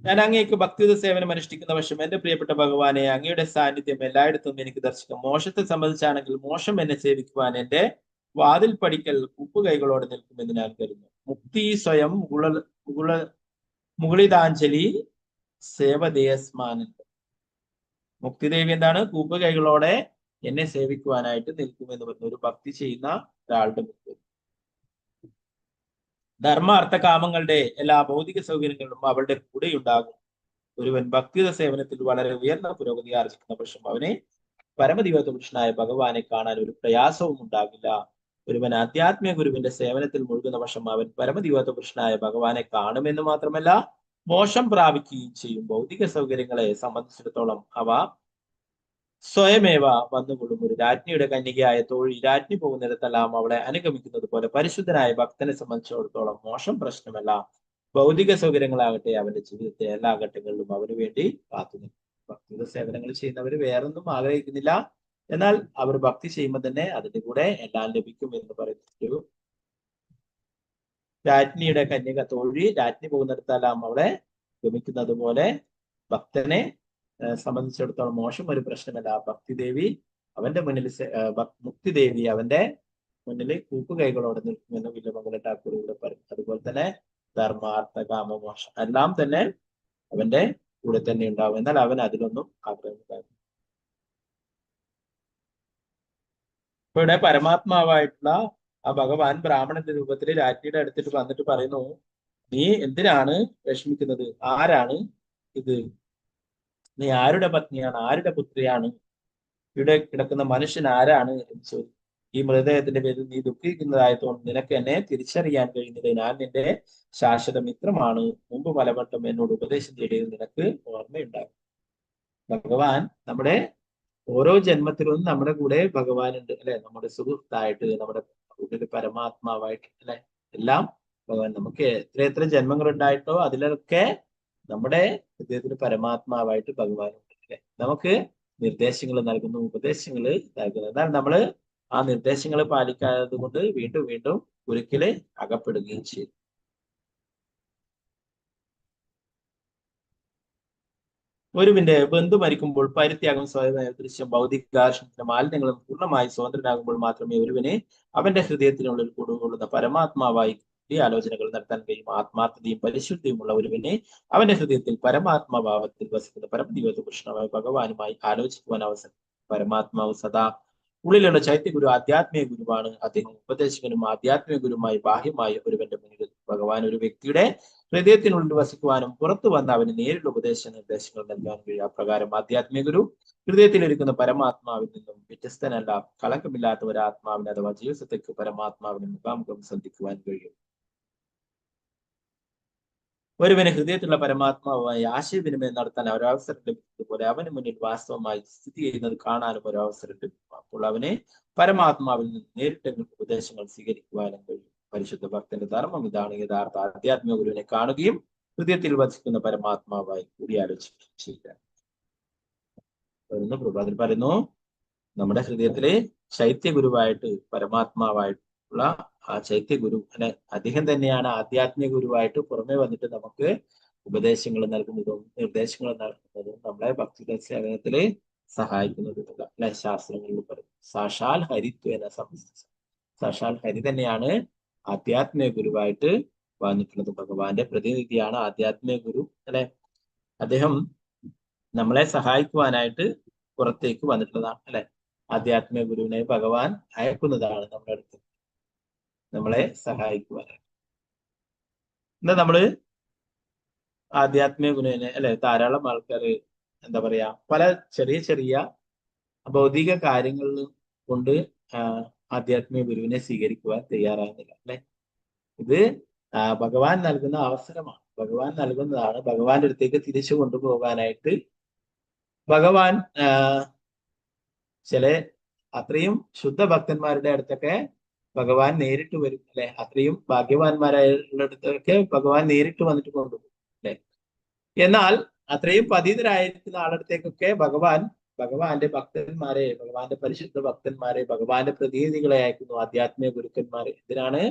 Speaker 1: ഞാൻ അങ്ങേക്ക് ഭക്തിത സേവനം അനുഷ്ഠിക്കുന്ന വശം എന്റെ പ്രിയപ്പെട്ട ഭഗവാനെ, അങ്ങയുടെ സാന്നിധ്യം എല്ലായിടത്തും എനിക്ക് ദർശിക്കാം. മോശത്തെ സംബന്ധിച്ചാണെങ്കിൽ മോശം എന്നെ സേവിക്കുവാൻ എന്റെ വാതിൽ പടിക്കൽ കൂപ്പുകൈകളോടെ നിൽക്കുമെന്ന് ഞാൻ കരുതുന്നു. മുക്തി സ്വയം മുകുളിതാഞ്ജലി സേവദേയസ്മാനൻ. മുക്തിദേവി എന്താണ്? കൂപ്പുകൈകളോടെ എന്നെ സേവിക്കുവാനായിട്ട് നിൽക്കുമെന്ന് പറഞ്ഞ ഒരു ഭക്തി ചെയ്യുന്ന ഒരാളുടെ മുക്തി. ധർമ്മ അർത്ഥ കാമങ്ങളുടെ എല്ലാ ഭൗതിക സൗകര്യങ്ങളും അവളുടെ കൂടെ ഉണ്ടാകും. ഒരുവൻ ഭക്തിയുടെ സേവനത്തിൽ വളരെ ഉയർന്ന പുരോഗതി ആർജിക്കുന്ന പക്ഷം അവനെ പരമദിവ്യത്വ പുരുഷനായ ഭഗവാനെ കാണാൻ ഒരു പ്രയാസവും ഉണ്ടാകില്ല. ഒരുവൻ ആധ്യാത്മിക ഗുരുവിന്റെ സേവനത്തിൽ മുഴുകുന്ന പക്ഷം അവൻ പരമദിവ്യത്വ പുരുഷനായ ഭഗവാനെ കാണുമെന്ന് മാത്രമല്ല മോക്ഷം പ്രാപിക്കുകയും ചെയ്യും. ഭൗതിക സൗകര്യങ്ങളെ സംബന്ധിച്ചിടത്തോളം അവ സ്വയമേവ വന്നുകൊള്ളും. ഒരു രാജ്ഞിയുടെ കന്യകയായ തോഴി രാജ്ഞി പോകുന്നിടത്തെല്ലാം അവളെ അനുഗമിക്കുന്നത് പോലെ പരിശുദ്ധനായ ഭക്തനെ സംബന്ധിച്ചിടത്തോളം മോശം പ്രശ്നമല്ല. ഭൗതിക സൗകര്യങ്ങളാകട്ടെ അവന്റെ ജീവിതത്തെ എല്ലാ ഘട്ടങ്ങളിലും അവന് വേണ്ടി കാത്തുനിൽക്കും. ഭക്തിയുടെ സേവനങ്ങൾ ചെയ്യുന്നവർ വേറൊന്നും ആഗ്രഹിക്കുന്നില്ല, എന്നാൽ അവർ ഭക്തി ചെയ്യുമ്പോൾ തന്നെ അതിന്റെ കൂടെ എല്ലാം ലഭിക്കും എന്ന് പറയുന്നു. രാജ്ഞിയുടെ കന്യക തോഴി രാജ്ഞി പോകുന്നിടത്തെല്ലാം അവളെ ഗമിക്കുന്നത് പോലെ ഭക്തനെ സംബന്ധിച്ചിടത്തോളം മോശം ഒരു പ്രശ്നമല്ല. ഭക്തിദേവി അവന്റെ മുന്നിൽ, മുക്തിദേവി അവന്റെ മുന്നിൽ കൂപ്പുകൈകളോടെ നിൽക്കുമെന്ന് വില്യമംഗല ടാക്കൂർ ഇവിടെ പറയും. അതുപോലെ തന്നെ ധർമാർത്ഥ കാമമോക്ഷം എല്ലാം തന്നെ അവന്റെ കൂടെ തന്നെ ഉണ്ടാവും. എന്നാൽ അവൻ അതിലൊന്നും ആഗ്രഹമില്ലായിരുന്നു. ഇപ്പൊ ഇവിടെ പരമാത്മാവായിട്ടുള്ള ആ ഭഗവാൻ ബ്രാഹ്മണന്റെ രൂപത്തിൽ രാജ്ഞിയുടെ അടുത്തിട്ട് വന്നിട്ട് പറയുന്നു, നീ എന്തിനാണ് വിഷമിക്കുന്നത്? ആരാണ് ഇത്? നീ ആരുടെ പത്നിയാണ്? ആരുടെ പുത്രിയാണ്? ഇവിടെ കിടക്കുന്ന മനുഷ്യൻ ആരാണ് എന്ന് ചോദിച്ചു. ഈ മൃതദേഹത്തിന്റെ പേരിൽ നീ ദുഃഖിക്കുന്നതായതുകൊണ്ട് നിനക്ക് എന്നെ തിരിച്ചറിയാൻ കഴിയുന്നില്ല. ഞാൻ നിന്റെ ശാശ്വത മിത്രമാണ്. മുമ്പ് പലവട്ടം എന്നോട് ഉപദേശം തേടിയത് നിനക്ക് ഓർമ്മയുണ്ടാകും. ഭഗവാൻ നമ്മുടെ ഓരോ ജന്മത്തിലും നമ്മുടെ കൂടെ ഭഗവാനുണ്ട് അല്ലെ, നമ്മുടെ സുഹൃത്തായിട്ട്, നമ്മുടെ ഉള്ളിൽ പരമാത്മാവായിട്ട് അല്ലെ, എല്ലാം ഭഗവാൻ. നമുക്ക് എത്ര ജന്മങ്ങൾ ഉണ്ടായിട്ടോ അതിലൊക്കെ നമ്മുടെ ഹൃദയത്തിൽ പരമാത്മാവായിട്ട് ഭഗവാനുണ്ട് അല്ലെ. നമുക്ക് നിർദ്ദേശങ്ങൾ നൽകുന്നു, ഉപദേശങ്ങൾ നൽകുന്നു. എന്നാൽ നമ്മള് ആ നിർദ്ദേശങ്ങൾ പാലിക്കാത്തത് കൊണ്ട് വീണ്ടും വീണ്ടും ഒരിക്കല് അകപ്പെടുകയും ചെയ്യും. ഒരുവിന്റെ ബന്ധു മരിക്കുമ്പോൾ പരിത്യാഗം സ്വയമായ ദൃശ്യം ഭൗതികാർഷണത്തിന്റെ മാലിന്യങ്ങളും പൂർണ്ണമായി സ്വതന്ത്രനാകുമ്പോൾ മാത്രമേ ഒരുവിനെ അവന്റെ ഹൃദയത്തിനുള്ളിൽ കൂടുകൊള്ളുന്ന പരമാത്മാവായി ആലോചനകൾ നടത്താൻ കഴിയും. ആത്മാർത്ഥതയും പരിശുദ്ധിയുമുള്ള ഒരുവിനെ അവന്റെ ഹൃദയത്തിൽ പരമാത്മാഭാവത്തിൽ വസിക്കുന്ന പരമദിവ്യ കൃഷ്ണമായ ഭഗവാനുമായി ആലോചിക്കുവാൻ അവസരം. പരമാത്മാവ് സദാ ഉള്ളിലുള്ള ചൈത്യഗുരു ആധ്യാത്മിക ഗുരുവാണ്. അദ്ദേഹം ഉപദേശകനും ആധ്യാത്മിക ഗുരുമായി ബാഹ്യമായ ഒരുവന്റെ മുന്നിൽ. ഭഗവാൻ ഒരു വ്യക്തിയുടെ ഹൃദയത്തിനുള്ളിൽ വസിക്കുവാനും പുറത്തു വന്ന അവന് നേരിട്ടുള്ള നിർദ്ദേശങ്ങൾ നൽകാൻ കഴിയും. അപ്രകാരം ആധ്യാത്മിക ഗുരു ഹൃദയത്തിലിരിക്കുന്ന പരമാത്മാവിൽ നിന്നും വ്യത്യസ്തനല്ല. കളങ്കമില്ലാത്ത ഒരു ആത്മാവിന് അഥവാ ജീവിതത്തേക്ക് പരമാത്മാവിന് മുഖാമുഖം സന്ധിക്കുവാൻ കഴിയും. ഒരുവന് ഹൃദയത്തിലുള്ള പരമാത്മാവുമായി ആശയവിനിമയം നടത്താൻ ഒരവസരം ലഭിച്ചതുപോലെ അവന് മുന്നിൽ വാസ്തവമായി സ്ഥിതി ചെയ്യുന്നത് കാണാനും ഒരവസരം ലഭിക്കും. അപ്പോൾ അവനെ പരമാത്മാവിൽ നിന്ന് നേരിട്ട് ഉപദേശങ്ങൾ സ്വീകരിക്കുവാനും കഴിയും. പരിശുദ്ധ ഭക്തന്റെ ധർമ്മം ഇതാണ്. യഥാർത്ഥ ആധ്യാത്മിക ഗുരുവിനെ കാണുകയും ഹൃദയത്തിൽ വസിക്കുന്ന പരമാത്മാവായി കൂടിയാലോചിക്കുകയും ചെയ്യുക. പ്രഭാതിൽ പറയുന്നു, നമ്മുടെ ഹൃദയത്തിലെ ചൈത്യഗുരുവായിട്ട് പരമാത്മാവായിട്ടുള്ള ആ ചൈത്യഗുരു അല്ലെ, അദ്ദേഹം തന്നെയാണ് ആധ്യാത്മിക ഗുരുവായിട്ട് പുറമെ വന്നിട്ട് നമുക്ക് ഉപദേശങ്ങൾ നൽകുന്നതും നിർദ്ദേശങ്ങൾ നൽകുന്നതും നമ്മളെ ഭക്തി സേവനത്തില് സഹായിക്കുന്നതും അല്ലെ. ശാസ്ത്രങ്ങളിൽ പറയും സാക്ഷാൽ ഹരിത്വേന സംസ്ഥിതം. സാക്ഷാൽ ഹരി തന്നെയാണ് ആധ്യാത്മിക ഗുരുവായിട്ട് വന്നിട്ടുള്ളത്. ഭഗവാന്റെ പ്രതിനിധിയാണ് ആധ്യാത്മിക ഗുരു അല്ലെ. അദ്ദേഹം നമ്മളെ സഹായിക്കുവാനായിട്ട് പുറത്തേക്ക് വന്നിട്ടുള്ളതാണ് അല്ലെ. ആധ്യാത്മിക ഗുരുവിനെ ഭഗവാൻ അയക്കുന്നതാണ് നമ്മുടെ അടുത്ത് നമ്മളെ സഹായിക്കുവാനായിട്ട്. എന്താ നമ്മള് ആധ്യാത്മിക ഗുരുവിനെ അല്ലെ, ധാരാളം ആൾക്കാർ എന്താ പറയാ പല ചെറിയ ചെറിയ ഭൗതിക കാര്യങ്ങളിൽ കൊണ്ട് ആധ്യാത്മിക ഗുരുവിനെ സ്വീകരിക്കുവാൻ തയ്യാറാകുന്നില്ല അല്ലെ. ഇത് ഭഗവാൻ നൽകുന്ന അവസരമാണ്, ഭഗവാൻ നൽകുന്നതാണ്. ഭഗവാന്റെ അടുത്തേക്ക് തിരിച്ചു കൊണ്ടുപോകാനായിട്ട് ഭഗവാൻ ചില അത്രയും ശുദ്ധ ഭക്തന്മാരുടെ അടുത്തൊക്കെ ഭഗവാൻ നേരിട്ട് വരും അല്ലെ. അത്രയും ഭാഗ്യവാന്മാരായുള്ള അടുത്തൊക്കെ ഭഗവാൻ നേരിട്ട് വന്നിട്ട് കൊണ്ടുപോകും അല്ലെ. എന്നാൽ അത്രയും പതിതരായിരിക്കുന്ന ആളടുത്തേക്കൊക്കെ ഭഗവാന്റെ ഭക്തന്മാരെ, ഭഗവാന്റെ പരിശുദ്ധ ഭക്തന്മാരെ, ഭഗവാന്റെ പ്രതിനിധികളെ അയക്കുന്നു, ആധ്യാത്മിക ഗുരുക്കന്മാരെ. ഇതിനാണ്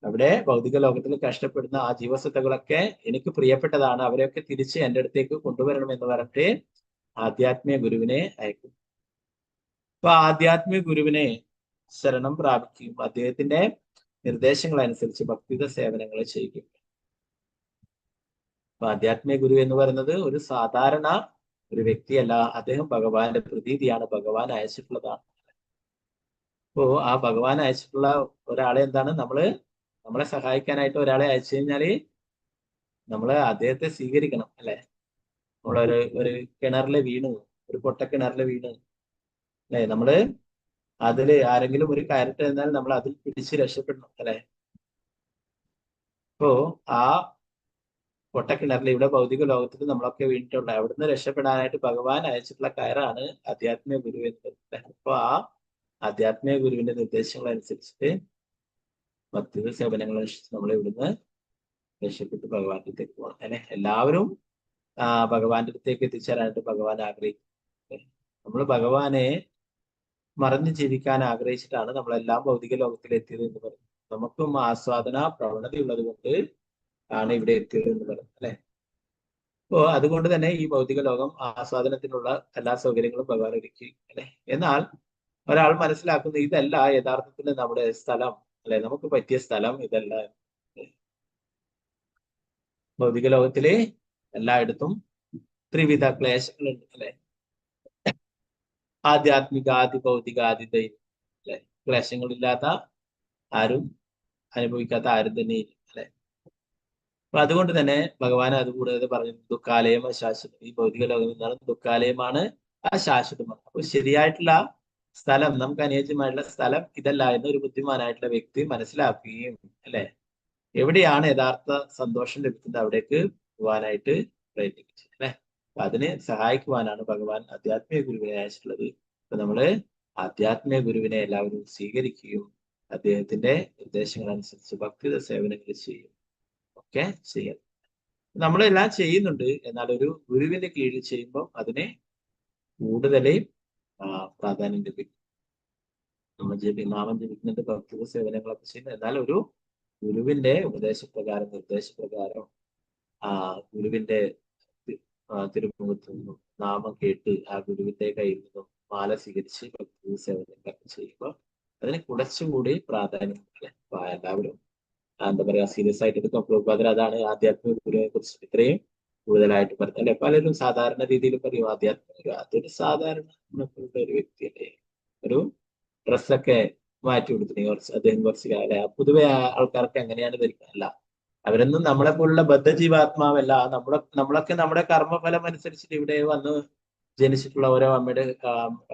Speaker 1: അവിടെ ഭൗതിക ലോകത്തിൽ കഷ്ടപ്പെടുന്ന ആ ജീവസത്തകളൊക്കെ എനിക്ക് പ്രിയപ്പെട്ടതാണ്, അവരെയൊക്കെ തിരിച്ച് എൻ്റെ അടുത്തേക്ക് കൊണ്ടുവരണം എന്ന് പറഞ്ഞിട്ട് ആധ്യാത്മിക ഗുരുവിനെ അയക്കും. അപ്പൊ ആധ്യാത്മിക ഗുരുവിനെ ശരണം പ്രാപിക്കുകയും അദ്ദേഹത്തിന്റെ നിർദ്ദേശങ്ങൾ അനുസരിച്ച് ഭക്തിത സേവനങ്ങൾ ചെയ്യുകയും. അപ്പൊ ആധ്യാത്മിക ഗുരു എന്ന് പറയുന്നത് ഒരു സാധാരണ ഒരു വ്യക്തിയല്ല, അദ്ദേഹം ഭഗവാന്റെ പ്രതീതിയാണ്, ഭഗവാൻ അയച്ചിട്ടുള്ളതാണ്. അപ്പോ ആ ഭഗവാൻ അയച്ചിട്ടുള്ള ഒരാളെ എന്താണ് നമ്മളെ സഹായിക്കാനായിട്ട് ഒരാളെ അയച്ചു കഴിഞ്ഞാല് നമ്മള് അദ്ദേഹത്തെ സ്വീകരിക്കണം അല്ലെ. ഒരു കിണറില് വീണ്, ഒരു പൊട്ട കിണറില് വീണ് അല്ലെ, നമ്മള് അതില് ആരെങ്കിലും ഒരു കയറിട്ട് എന്നാൽ നമ്മൾ അതിൽ പിടിച്ച് രക്ഷപ്പെടണം അല്ലെ. അപ്പോ ആ പൊട്ടക്കിണറിൽ ഇവിടെ ഭൗതിക ലോകത്തിൽ നമ്മളൊക്കെ വീണിട്ടുണ്ട്, അവിടുന്ന് രക്ഷപ്പെടാനായിട്ട് ഭഗവാൻ അയച്ചിട്ടുള്ള കയറാണ് ആധ്യാത്മിക ഗുരു എന്ന് പറയുന്നത്. അപ്പൊ ആ ആധ്യാത്മിക ഗുരുവിന്റെ നിർദ്ദേശങ്ങൾ അനുസരിച്ചിട്ട് ഭക്തി സേവനങ്ങൾ അനുസരിച്ച് നമ്മൾ ഇവിടുന്ന് രക്ഷപ്പെട്ട് ഭഗവാന്റെ അടുത്തേക്ക് പോകണം അല്ലെ. എല്ലാവരും ഭഗവാന്റെ അടുത്തേക്ക് എത്തിച്ചേരാനായിട്ട് ഭഗവാൻ ആഗ്രഹിക്കും. നമ്മൾ ഭഗവാനെ മറഞ്ഞു ജീവിക്കാൻ ആഗ്രഹിച്ചിട്ടാണ് നമ്മളെല്ലാം ഭൗതിക ലോകത്തിൽ എത്തിയത് എന്ന് പറയുന്നത്. നമുക്കും ആസ്വാദന പ്രവണതയുള്ളത് കൊണ്ട് ആണ് ഇവിടെ എത്തിയത് എന്ന് പറയുന്നത് അല്ലെ. അപ്പോ അതുകൊണ്ട് തന്നെ ഈ ഭൗതിക ലോകം ആസ്വാദനത്തിനുള്ള എല്ലാ സൗകര്യങ്ങളും ഭഗവാൻ ഒരുക്കി അല്ലെ. എന്നാൽ ഒരാൾ മനസ്സിലാക്കുന്നത് ഇതല്ല യഥാർത്ഥത്തിൽ നമ്മുടെ സ്ഥലം അല്ലെ, നമുക്ക് പറ്റിയ സ്ഥലം ഇതല്ല. ഭൗതിക ലോകത്തിലെ എല്ലായിടത്തും ത്രിവിധ ക്ലേശങ്ങളുണ്ട് അല്ലെ. ആധ്യാത്മിക, ആദി ഭൗതിക, ആദി ദൈവം അല്ലെ. ക്ലേശങ്ങളില്ലാത്ത ആരും അനുഭവിക്കാത്ത ആരും തന്നെ അല്ലെ. അപ്പൊ അതുകൊണ്ട് തന്നെ ഭഗവാൻ അതുകൂടാതെ പറഞ്ഞു ദുഃഖാലയം അശാശ്വതം. ഈ ഭൗതിക ലോകം എന്താണ്? ദുഃഖാലയമാണ്, അശാശ്വതമാണ്. അപ്പൊ ശരിയായിട്ടുള്ള സ്ഥലം, നമുക്ക് അനുയോജ്യമായിട്ടുള്ള സ്ഥലം ഇതല്ല എന്ന് ഒരു ബുദ്ധിമാനായിട്ടുള്ള വ്യക്തി മനസ്സിലാക്കുകയും അല്ലെ, എവിടെയാണ് യഥാർത്ഥ സന്തോഷം ലഭിക്കുന്നത് അവിടേക്ക് പോകാനായിട്ട് പ്രയത്നിക്കും അല്ലെ. അപ്പൊ അതിന് സഹായിക്കുവാനാണ് ഭഗവാൻ ആധ്യാത്മിക ഗുരുവിനെ അയച്ചിട്ടുള്ളത്. അപ്പൊ നമ്മള് ആധ്യാത്മിക ഗുരുവിനെ എല്ലാവരും സ്വീകരിക്കുകയും അദ്ദേഹത്തിന്റെ നിർദ്ദേശങ്ങൾ അനുസരിച്ച് ഭക്തിയുടെ സേവനങ്ങൾ ചെയ്യും ഒക്കെ ചെയ്യാം. നമ്മളെല്ലാം ചെയ്യുന്നുണ്ട്, എന്നാൽ ഒരു ഗുരുവിന്റെ കീഴിൽ ചെയ്യുമ്പോൾ അതിനെ കൂടുതൽ പ്രാധാന്യം ലഭിക്കും. നമ്മൾ നാമം ജപിക്കുന്നുണ്ട്, ഭക്തിയുടെ സേവനങ്ങളൊക്കെ ചെയ്യുന്നത്, എന്നാൽ ഒരു ഗുരുവിന്റെ ഉപദേശപ്രകാരം നിർദ്ദേശപ്രകാരം ഗുരുവിന്റെ തിരുമുഖത്ത് നിന്നും നാമം കേട്ട് ആ ഗുരുവിന്റെ കയ്യിൽ നിന്നും മാല സ്വീകരിച്ച് ഭക്തി സേവനങ്ങളൊക്കെ ചെയ്യുമ്പോൾ അതിന് കുറച്ചുകൂടി പ്രാധാന്യം. അപ്പൊ എല്ലാവരും എന്താ പറയാ സീരിയസ് ആയിട്ട് എടുക്കാം. പ്രഭുപാദർ അതാണ് ആധ്യാത്മിക ഗുരുവിനെ കുറിച്ച് ഇത്രയും കൂടുതലായിട്ട് പറഞ്ഞത് അല്ലെ. പലരും സാധാരണ രീതിയിൽ പറയും ആധ്യാത്മിക ഗുരു, അതൊരു സാധാരണ ഒരു വ്യക്തിയല്ലേ, ഒരു ഡ്രസ്സൊക്കെ മാറ്റി കൊടുത്തിട്ട് കുറച്ച് അദ്ദേഹം കുറച്ച് അല്ലെ. പൊതുവെ ആൾക്കാർക്ക് എങ്ങനെയാണ് ധരിക്കുക? അവരൊന്നും നമ്മളെ പോലുള്ള ബദ്ധജീവാത്മാവല്ല. നമ്മളൊക്കെ നമ്മുടെ കർമ്മഫലം അനുസരിച്ചിട്ട് ഇവിടെ വന്ന് ജനിച്ചിട്ടുള്ള ഓരോ അമ്മയുടെ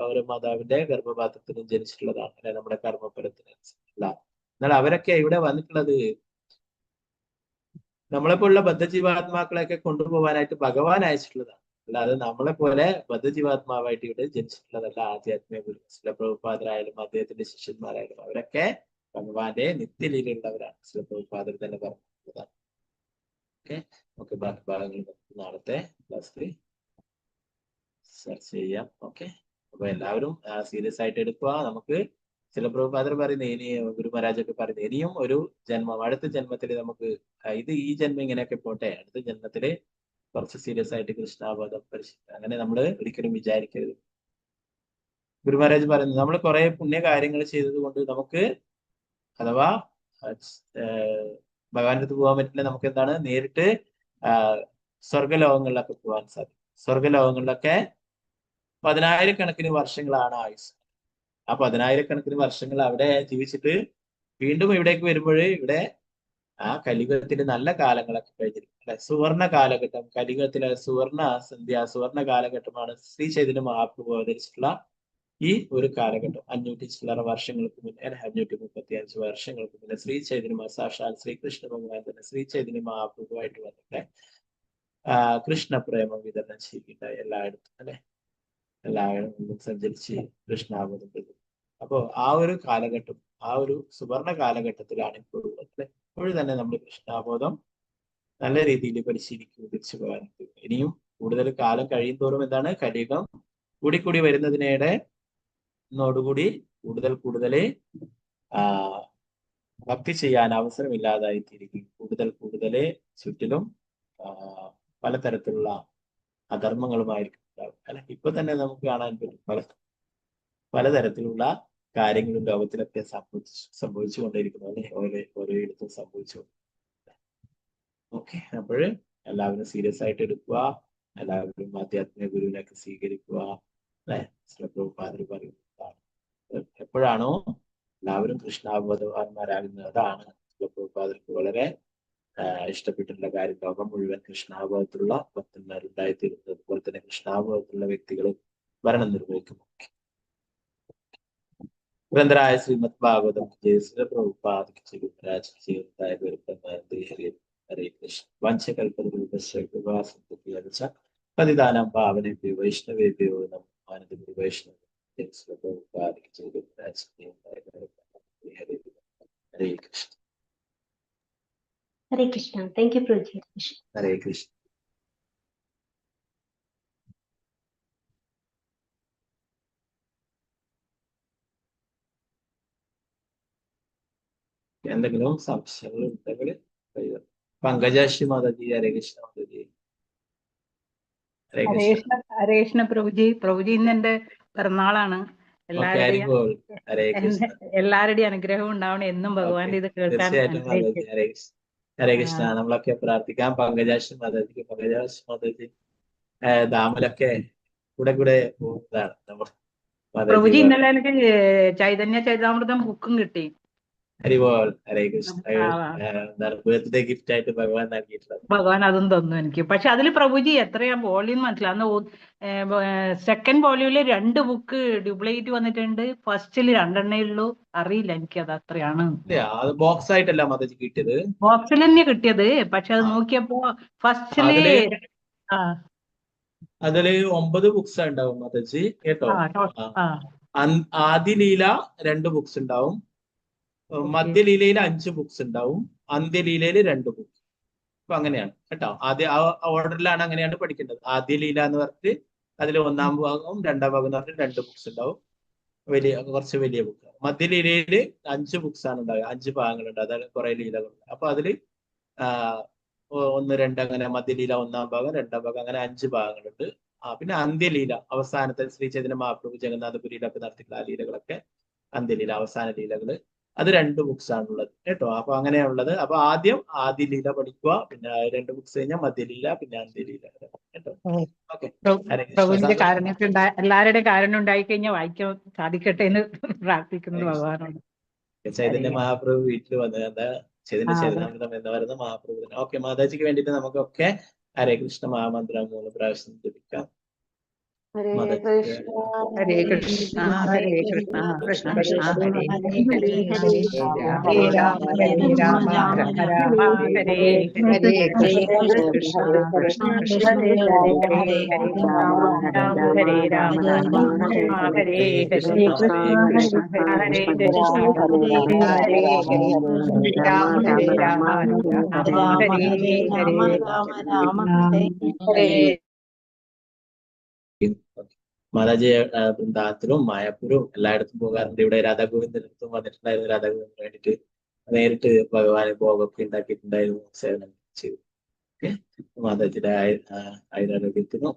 Speaker 1: ഓരോ മാതാവിന്റെ ഗർഭപാത്രത്തിനും ജനിച്ചിട്ടുള്ളതാണ് അല്ലെ, നമ്മുടെ കർമ്മഫലത്തിനനുസരിച്ചല്ല. എന്നാൽ അവരൊക്കെ ഇവിടെ വന്നിട്ടുള്ളത് നമ്മളെ പോലുള്ള ബദ്ധജീവാത്മാക്കളെയൊക്കെ കൊണ്ടുപോകാനായിട്ട് ഭഗവാൻ അയച്ചിട്ടുള്ളതാണ്. അല്ലാതെ നമ്മളെ പോലെ ബദ്ധജീവാത്മാവായിട്ട് ഇവിടെ ജനിച്ചിട്ടുള്ളതല്ല ആധ്യാത്മിക ഗുരു. ശ്രീല പ്രഭുപാദരായാലും അദ്ദേഹത്തിന്റെ ശിഷ്യന്മാരായാലും അവരൊക്കെ ഭഗവാന്റെ നിത്യലീലയുള്ളവരാണ്. ശ്രീല പ്രഭുപാദർ തന്നെ പറഞ്ഞിട്ടുള്ളതാണ്. ഓക്കെ, നമുക്ക് ബാക്കി ഭാഗങ്ങൾ നാളത്തെ ക്ലാസ്സിൽ ചർച്ച ചെയ്യാം. ഓക്കെ, അപ്പൊ എല്ലാവരും സീരിയസ് ആയിട്ട് എടുക്കുക. നമുക്ക് ചില പ്രഭുപാദർ പറയുന്നത് ഇനി ഗുരു മഹാരാജൊക്കെ പറയുന്നത് ഇനിയും ഒരു ജന്മം, അടുത്ത ജന്മത്തിൽ നമുക്ക് ഈ ജന്മം ഇങ്ങനെയൊക്കെ പോട്ടെ, അടുത്ത ജന്മത്തില് കുറച്ച് സീരിയസ് ആയിട്ട് കൃഷ്ണാബോധം പരിശീലിക്കുക. അങ്ങനെ നമ്മൾ ഒരിക്കലും വിചാരിക്കരുത്. ഗുരു മഹാരാജ് പറയുന്നത് നമ്മൾ കുറെ പുണ്യ കാര്യങ്ങൾ ചെയ്തത് കൊണ്ട് നമുക്ക് അഥവാ ഭഗവാന്റെ അടുത്ത് പോകാൻ പറ്റില്ല. നമുക്ക് എന്താണ് നേരിട്ട് സ്വർഗലോകങ്ങളിലൊക്കെ പോകാൻ സാധിക്കും. സ്വർഗലോകങ്ങളിലൊക്കെ 10,000-കണക്കിന് വർഷങ്ങളാണ് ആയുസ്. ആ 10,000-കണക്കിന് വർഷങ്ങൾ അവിടെ ജീവിച്ചിട്ട് വീണ്ടും ഇവിടേക്ക് വരുമ്പോൾ ഇവിടെ ആ കലിയുഗത്തിന്റെ നല്ല കാലങ്ങളൊക്കെ കഴിഞ്ഞിരിക്കും അല്ലെ. സുവർണ കാലഘട്ടം, കലിയുഗത്തിലെ സുവർണ കാലഘട്ടമാണ് ശ്രീ ചൈതന്യ മഹാപ്രഭു അവതരിച്ചിട്ടുള്ള ഈ ഒരു കാലഘട്ടം. 500 ചില്ലറ വർഷങ്ങൾക്ക് മുന്നേ, 535 വർഷങ്ങൾക്ക് മുന്നേ ശ്രീ ചൈതന്യ സാക്ഷാൽ ശ്രീകൃഷ്ണ ഭഗവാൻ തന്നെ ശ്രീ ചൈതന്യ മഹാപ്രഭുവായിട്ട് വന്നിട്ട് കൃഷ്ണപ്രേമം വിതരണം ചെയ്യുക എല്ലായിടത്തും അല്ലെ. എല്ലാവരും സഞ്ചരിച്ച് കൃഷ്ണാബോധം പെടും. അപ്പോ ആ ഒരു കാലഘട്ടം, ആ ഒരു സുവർണ കാലഘട്ടത്തിലാണ് ഇപ്പോഴും അല്ലെ. ഇപ്പോഴും തന്നെ നമ്മൾ കൃഷ്ണാബോധം നല്ല രീതിയിൽ പരിശീലിക്കും, തിരിച്ചു പോകാൻ. ഇനിയും കൂടുതൽ കാലം കഴിയും തോറും എന്താണ് കലിയുഗം കൂടിക്കൂടി വരുന്നതിനോടുകൂടി കൂടുതൽ ഭക്തി ചെയ്യാൻ അവസരമില്ലാതായി തീരുകയും കൂടുതൽ ചുറ്റിലും പലതരത്തിലുള്ള അധർമ്മങ്ങളുമായിരിക്കും അല്ലെ. ഇപ്പൊ തന്നെ നമുക്ക് കാണാൻ പറ്റും പലതരത്തിലുള്ള കാര്യങ്ങളും ലോകത്തിലൊക്കെ സംഭവിച്ചുകൊണ്ടിരിക്കുന്നു അല്ലെ, ഓരോയിടത്തും സംഭവിച്ചു. ഓക്കെ, അപ്പോൾ എല്ലാവരും സീരിയസ് ആയിട്ട് എടുക്കുക, എല്ലാവരും ആധ്യാത്മിക ഗുരുവിനൊക്കെ സ്വീകരിക്കുക അല്ലെ. പ്രഭുപാദർ പറയുന്നതാണ് എപ്പോഴാണോ എല്ലാവരും കൃഷ്ണാബോധവാന്മാരാകുന്നത്, അതാണ് പ്രഭുപാദർക്ക് വളരെ ഇഷ്ടപ്പെട്ടിട്ടുള്ള കാര്യം. ലോകം മുഴുവൻ കൃഷ്ണാബോധത്തിലുള്ള ഭക്തന്മാരുണ്ടായിത്തീരുന്നത്, അതുപോലെ തന്നെ കൃഷ്ണാബോധത്തിലുള്ള വ്യക്തികൾ ഭരണം നിർവഹിക്കുന്നു. ഗ്രന്ഥരായ ശ്രീമദ് ഭാഗവതം ജയശ്രീ പ്രഭുപാദ് ഹരേ കൃഷ്ണ. വഞ്ചകൽപ്പ പതിദാനം പാവനേഭ്യോ വൈഷ്ണവേഭ്യോ നമോ. ആനന്ദ വൈഷ്ണവ ഹരേ Krishna.
Speaker 19: Hare Krishna. Thank you, Prabhuji.
Speaker 1: ഹരേ കൃഷ്ണ. എന്തെങ്കിലും സംശയങ്ങൾ ഉണ്ടെങ്കിൽ പങ്കജാക്ഷി മാതാജി. ഹരേ കൃഷ്ണ മാതാജി. ഹരേ കൃഷ്ണ.
Speaker 7: ഹരേ കൃഷ്ണ പ്രഭുജി. പ്രഭുജി ഇന്ന് എന്റെ പിറന്നാളാണ്. എല്ലാവരുടെയും അനുഗ്രഹം ഉണ്ടാവണം. എന്നും ഭഗവാന്റെ ഇത് കേൾക്കാൻ.
Speaker 1: തീർച്ചയായിട്ടും ഹരേ കൃഷ്ണ. നമ്മളൊക്കെ പ്രാർത്ഥിക്കാം പങ്കജാക്ഷി മാതാജിക്ക്. പങ്കജാക്ഷി മാതാജി ദാമിലൊക്കെ കൂടെ പോകുന്നതാണ് നമ്മൾ.
Speaker 7: പ്രഭുജി ഇന്നലെ എനിക്ക് ചൈതന്യ ചൈതാമൃതം ബുക്കും കിട്ടി.
Speaker 1: ഹരിബോൾ. ഹരേ കൃഷ്ണ. ബർത്ത്ഡേ ഗിഫ്റ്റ് ആയിട്ട് ഭഗവാൻ നൽകിയിട്ടുള്ളത്.
Speaker 7: ഭഗവാൻ അതും തന്നു എനിക്ക്. പക്ഷെ അതിൽ പ്രഭുജി എത്രയാ വോളിയം മനസ്സിലായി. അന്ന് സെക്കൻഡ് വോളിയൂമില് 2 ബുക്ക് ഡ്യൂപ്ലിക്കേറ്റ് വന്നിട്ടുണ്ട്. ഫസ്റ്റില് 2 ഉള്ളൂ. അറിയില്ല എനിക്ക് അത് അത്രയാണ്.
Speaker 1: ബോക്സ് ആയിട്ടല്ല മാതാജി കിട്ടിയത്,
Speaker 7: ബോക്സിൽ തന്നെ കിട്ടിയത്. പക്ഷെ അത് നോക്കിയപ്പോ ഫസ്റ്റില്
Speaker 1: അതില് 9 ബുക്സ് ഉണ്ടാവും മാതാജി കേട്ടോ.
Speaker 7: ആ
Speaker 1: ആദിലീല 2 ബുക്സ് ഉണ്ടാവും, മധ്യലീലയിൽ 5 ബുക്സ് ഉണ്ടാവും, അന്ത്യലീലയിൽ 2 ബുക്സ്. അപ്പൊ അങ്ങനെയാണ് കേട്ടോ. ആദ്യ ആ ഓർഡറിലാണ് അങ്ങനെയാണ് പഠിക്കേണ്ടത്. ആദ്യലീല എന്ന് പറഞ്ഞിട്ട് അതിൽ 1-ാം ഭാഗവും 2-ാം ഭാഗം എന്ന് പറഞ്ഞിട്ട് 2 ബുക്സ് ഉണ്ടാവും, കുറച്ച് വലിയ ബുക്ക്. മധ്യലീലയില് 5 ബുക്സ് ആണ് ഉണ്ടാവുക, 5 ഭാഗങ്ങളുണ്ട്, അതായത് കുറെ ലീലകളുണ്ട്. അപ്പൊ അതില് 1, 2 അങ്ങനെ മധ്യലീല 1-ാം ഭാഗം 2-ാം ഭാഗം അങ്ങനെ 5 ഭാഗങ്ങളുണ്ട്. പിന്നെ അന്ത്യലീല അവസാനത്തെ ശ്രീ ചൈതന്യ മഹാപ്രഭു ജഗന്നാഥപുരിയിലൊക്കെ നടത്തിയിട്ടുള്ള ആ ലീലകളൊക്കെ അന്ത്യലീല അവസാന ലീലകള്, അത് 2 ബുക്സ് ആണുള്ളത് കേട്ടോ. അപ്പൊ അങ്ങനെയുള്ളത്. അപ്പൊ ആദ്യം ആദിലീല പഠിക്കുക, പിന്നെ 2 ബുക്സ് കഴിഞ്ഞാൽ മധ്യലീല, പിന്നെ അന്ത്യലീല കേട്ടോ. ഓക്കെ,
Speaker 7: പ്രഭുവിന്റെ കാരണത്തിൽ എല്ലാവരുടെയും കാരണം ഉണ്ടായി കഴിഞ്ഞാൽ വായിക്കാൻ സാധിക്കട്ടെ എന്ന് പ്രാർത്ഥിക്കുന്നു ഭഗവാനോട്.
Speaker 1: ചൈതന്യ മഹാപ്രഭു വീട്ടിൽ വന്നത് എന്താ ചൈതന്യാമൃതം എന്ന് പറയുന്ന മഹാപ്രഭു. ഓക്കെ, മാതാജിക്ക് വേണ്ടിയിട്ട് നമുക്കൊക്കെ ഹരേ കൃഷ്ണ മഹാമന്ത്രം 3 പ്രാവശ്യം ജപിക്കാം.
Speaker 11: ഹരേ
Speaker 1: മാതാജിക്ക്
Speaker 11: കൃഷ്ണ
Speaker 6: ഹരേ കൃഷ്ണ ഹരേ കൃഷ്ണ കൃഷ്ണ കൃഷ്ണ ഹരേ ഹരേ ഹരേ
Speaker 7: ഹരേ രാമ ഹരേ രാമ രാമ രാമ ഹരേ ഹരേ
Speaker 6: കൃഷ്ണ കൃഷ്ണ കൃഷ്ണ കൃഷ്ണ ഹരേ ഹരേ രാമ ഹരേ രാമ ഹരേ ഹരേ കൃഷ്ണ ഹരേ കൃഷ്ണ ഹരേ രാമ ഹരേ രാമ ഹരേ ഹരേ ഹരേ.
Speaker 1: മാതാജി വൃന്ദാവനത്തിലും മായാപൂരും എല്ലായിടത്തും പോകാറുണ്ട്. ഇവിടെ രാധാഗോവിന്ദനടുത്തും വന്നിട്ടുണ്ടായിരുന്നു. രാധാഗോവിന്ദന് വേണ്ടിയിട്ട് നേരിട്ട് ഭഗവാന് ഭോഗമൊക്കെ ഉണ്ടാക്കിയിട്ടുണ്ടായിരുന്നു, സേവനം ചെയ്തു. ഓക്കെ, മാതാജിയുടെ ആയുരാരോഗ്യത്തിനും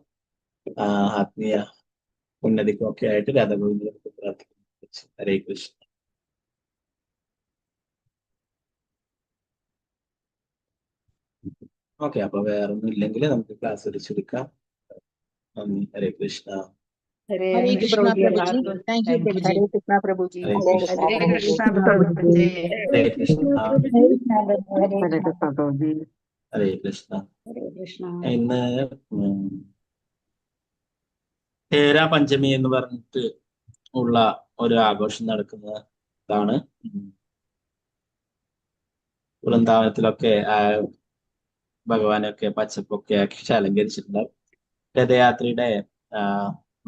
Speaker 1: ആത്മീയ ഉന്നതിക്കും ഒക്കെ ആയിട്ട് രാധാഗോവിന്ദനടുത്ത് പ്രാർത്ഥിക്കുന്നു. ഹരേ കൃഷ്ണ. ഓക്കെ, അപ്പൊ വേറെ ഒന്നും ഇല്ലെങ്കിൽ നമുക്ക് ക്ലാസ് തിരിച്ചെടുക്കാം. നന്ദി. ഹരേ കൃഷ്ണ.
Speaker 6: ഹരേ കൃഷ്ണ പ്രഭുജി. Thank you പ്രഭുജി. ഹരേ കൃഷ്ണ പ്രഭുജി.
Speaker 1: ഹരേ കൃഷ്ണ.
Speaker 6: ഹരേ കൃഷ്ണ പ്രഭുജി.
Speaker 1: ഹരേ കൃഷ്ണ. ഹരേ കൃഷ്ണ.
Speaker 6: ഹരേ കൃഷ്ണ.
Speaker 1: ഇന്ന് ഹേരാ പഞ്ചമി എന്ന് പറഞ്ഞിട്ട് ഉള്ള ഒരു ആഘോഷം നടക്കുന്നതാണ്. വൃന്ദാവനത്തിലൊക്കെ ഭഗവാനൊക്കെ പച്ചപ്പൊക്കെ ആക്കി അലങ്കരിച്ചിട്ടുണ്ടാവും. രഥയാത്രയുടെ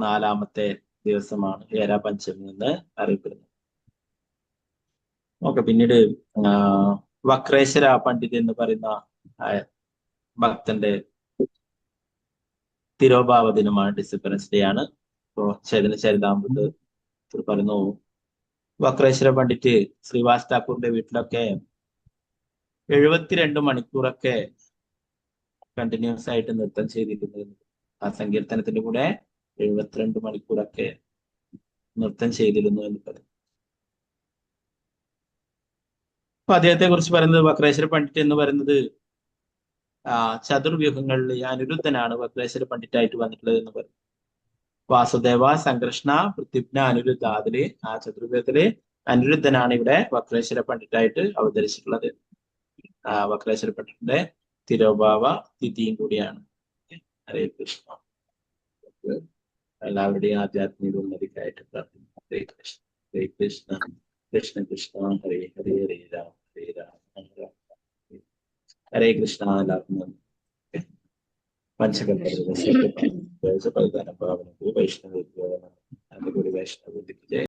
Speaker 1: 4ാമത്തെ ദിവസമാണ് ഹേരാ പഞ്ചമി എന്ന് അറിയപ്പെടുന്നത്. ഓക്കെ, പിന്നീട് വക്രേശ്വര പണ്ഡിറ്റ് എന്ന് പറയുന്ന ഭക്തന്റെ തിരോഭാവ ദിനമാണ്, ഡിസംബർ ഡേ ആണ്. ഇപ്പോ ചൈതന്യ ചരിതാമൃതത്തിൽ പറയുന്നു, വക്രേശ്വര പണ്ഡിറ്റ് ശ്രീവാസ് ഠാക്കൂറിന്റെ വീട്ടിലൊക്കെ 72 മണിക്കൂറൊക്കെ കണ്ടിന്യൂസ് ആയിട്ട് നൃത്തം ചെയ്തിരുന്നു. ആ സങ്കീർത്തനത്തിന്റെ കൂടെ 72 മണിക്കൂറൊക്കെ നൃത്തം ചെയ്തിരുന്നു എന്ന് പറയും. അപ്പൊ അദ്ദേഹത്തെ കുറിച്ച് പറയുന്നത്, വക്രേശ്വര പണ്ഡിറ്റ് എന്ന് പറയുന്നത് ചതുർവ്യൂഹങ്ങളിൽ അനിരുദ്ധനാണ് വക്രേശ്വര പണ്ഡിറ്റായിട്ട് വന്നിട്ടുള്ളത് എന്ന് പറയും. വാസുദേവ, സംകൃഷ്ണ, പ്രത്യുപ്ന, അനിരുദ്ധ, അതില് ആ ചതുർവ്യൂഹത്തില് അനിരുദ്ധനാണ് ഇവിടെ വക്രേശ്വര പണ്ഡിറ്റായിട്ട് അവതരിച്ചിട്ടുള്ളത്. വക്രേശ്വര പണ്ഡിറ്റിന്റെ തിരോഭാവ തിഥിയും കൂടിയാണ്. ഹരേ കൃഷ്ണ. എല്ലാവരുടെയും ആധ്യാത്മിക ഉന്നതിക്കായിട്ട് പ്രാർത്ഥിക്കുന്നു. ഹരേ കൃഷ്ണ. ഹരേ കൃഷ്ണ. കൃഷ്ണ കൃഷ്ണ ഹരേ ഹരേ, ഹരേ രാമ ഹരേ രാമ ഹരേ കൃഷ്ണ. എല്ലാവർക്കും പഞ്ചകൽപ്പ വൈഷ്ണവ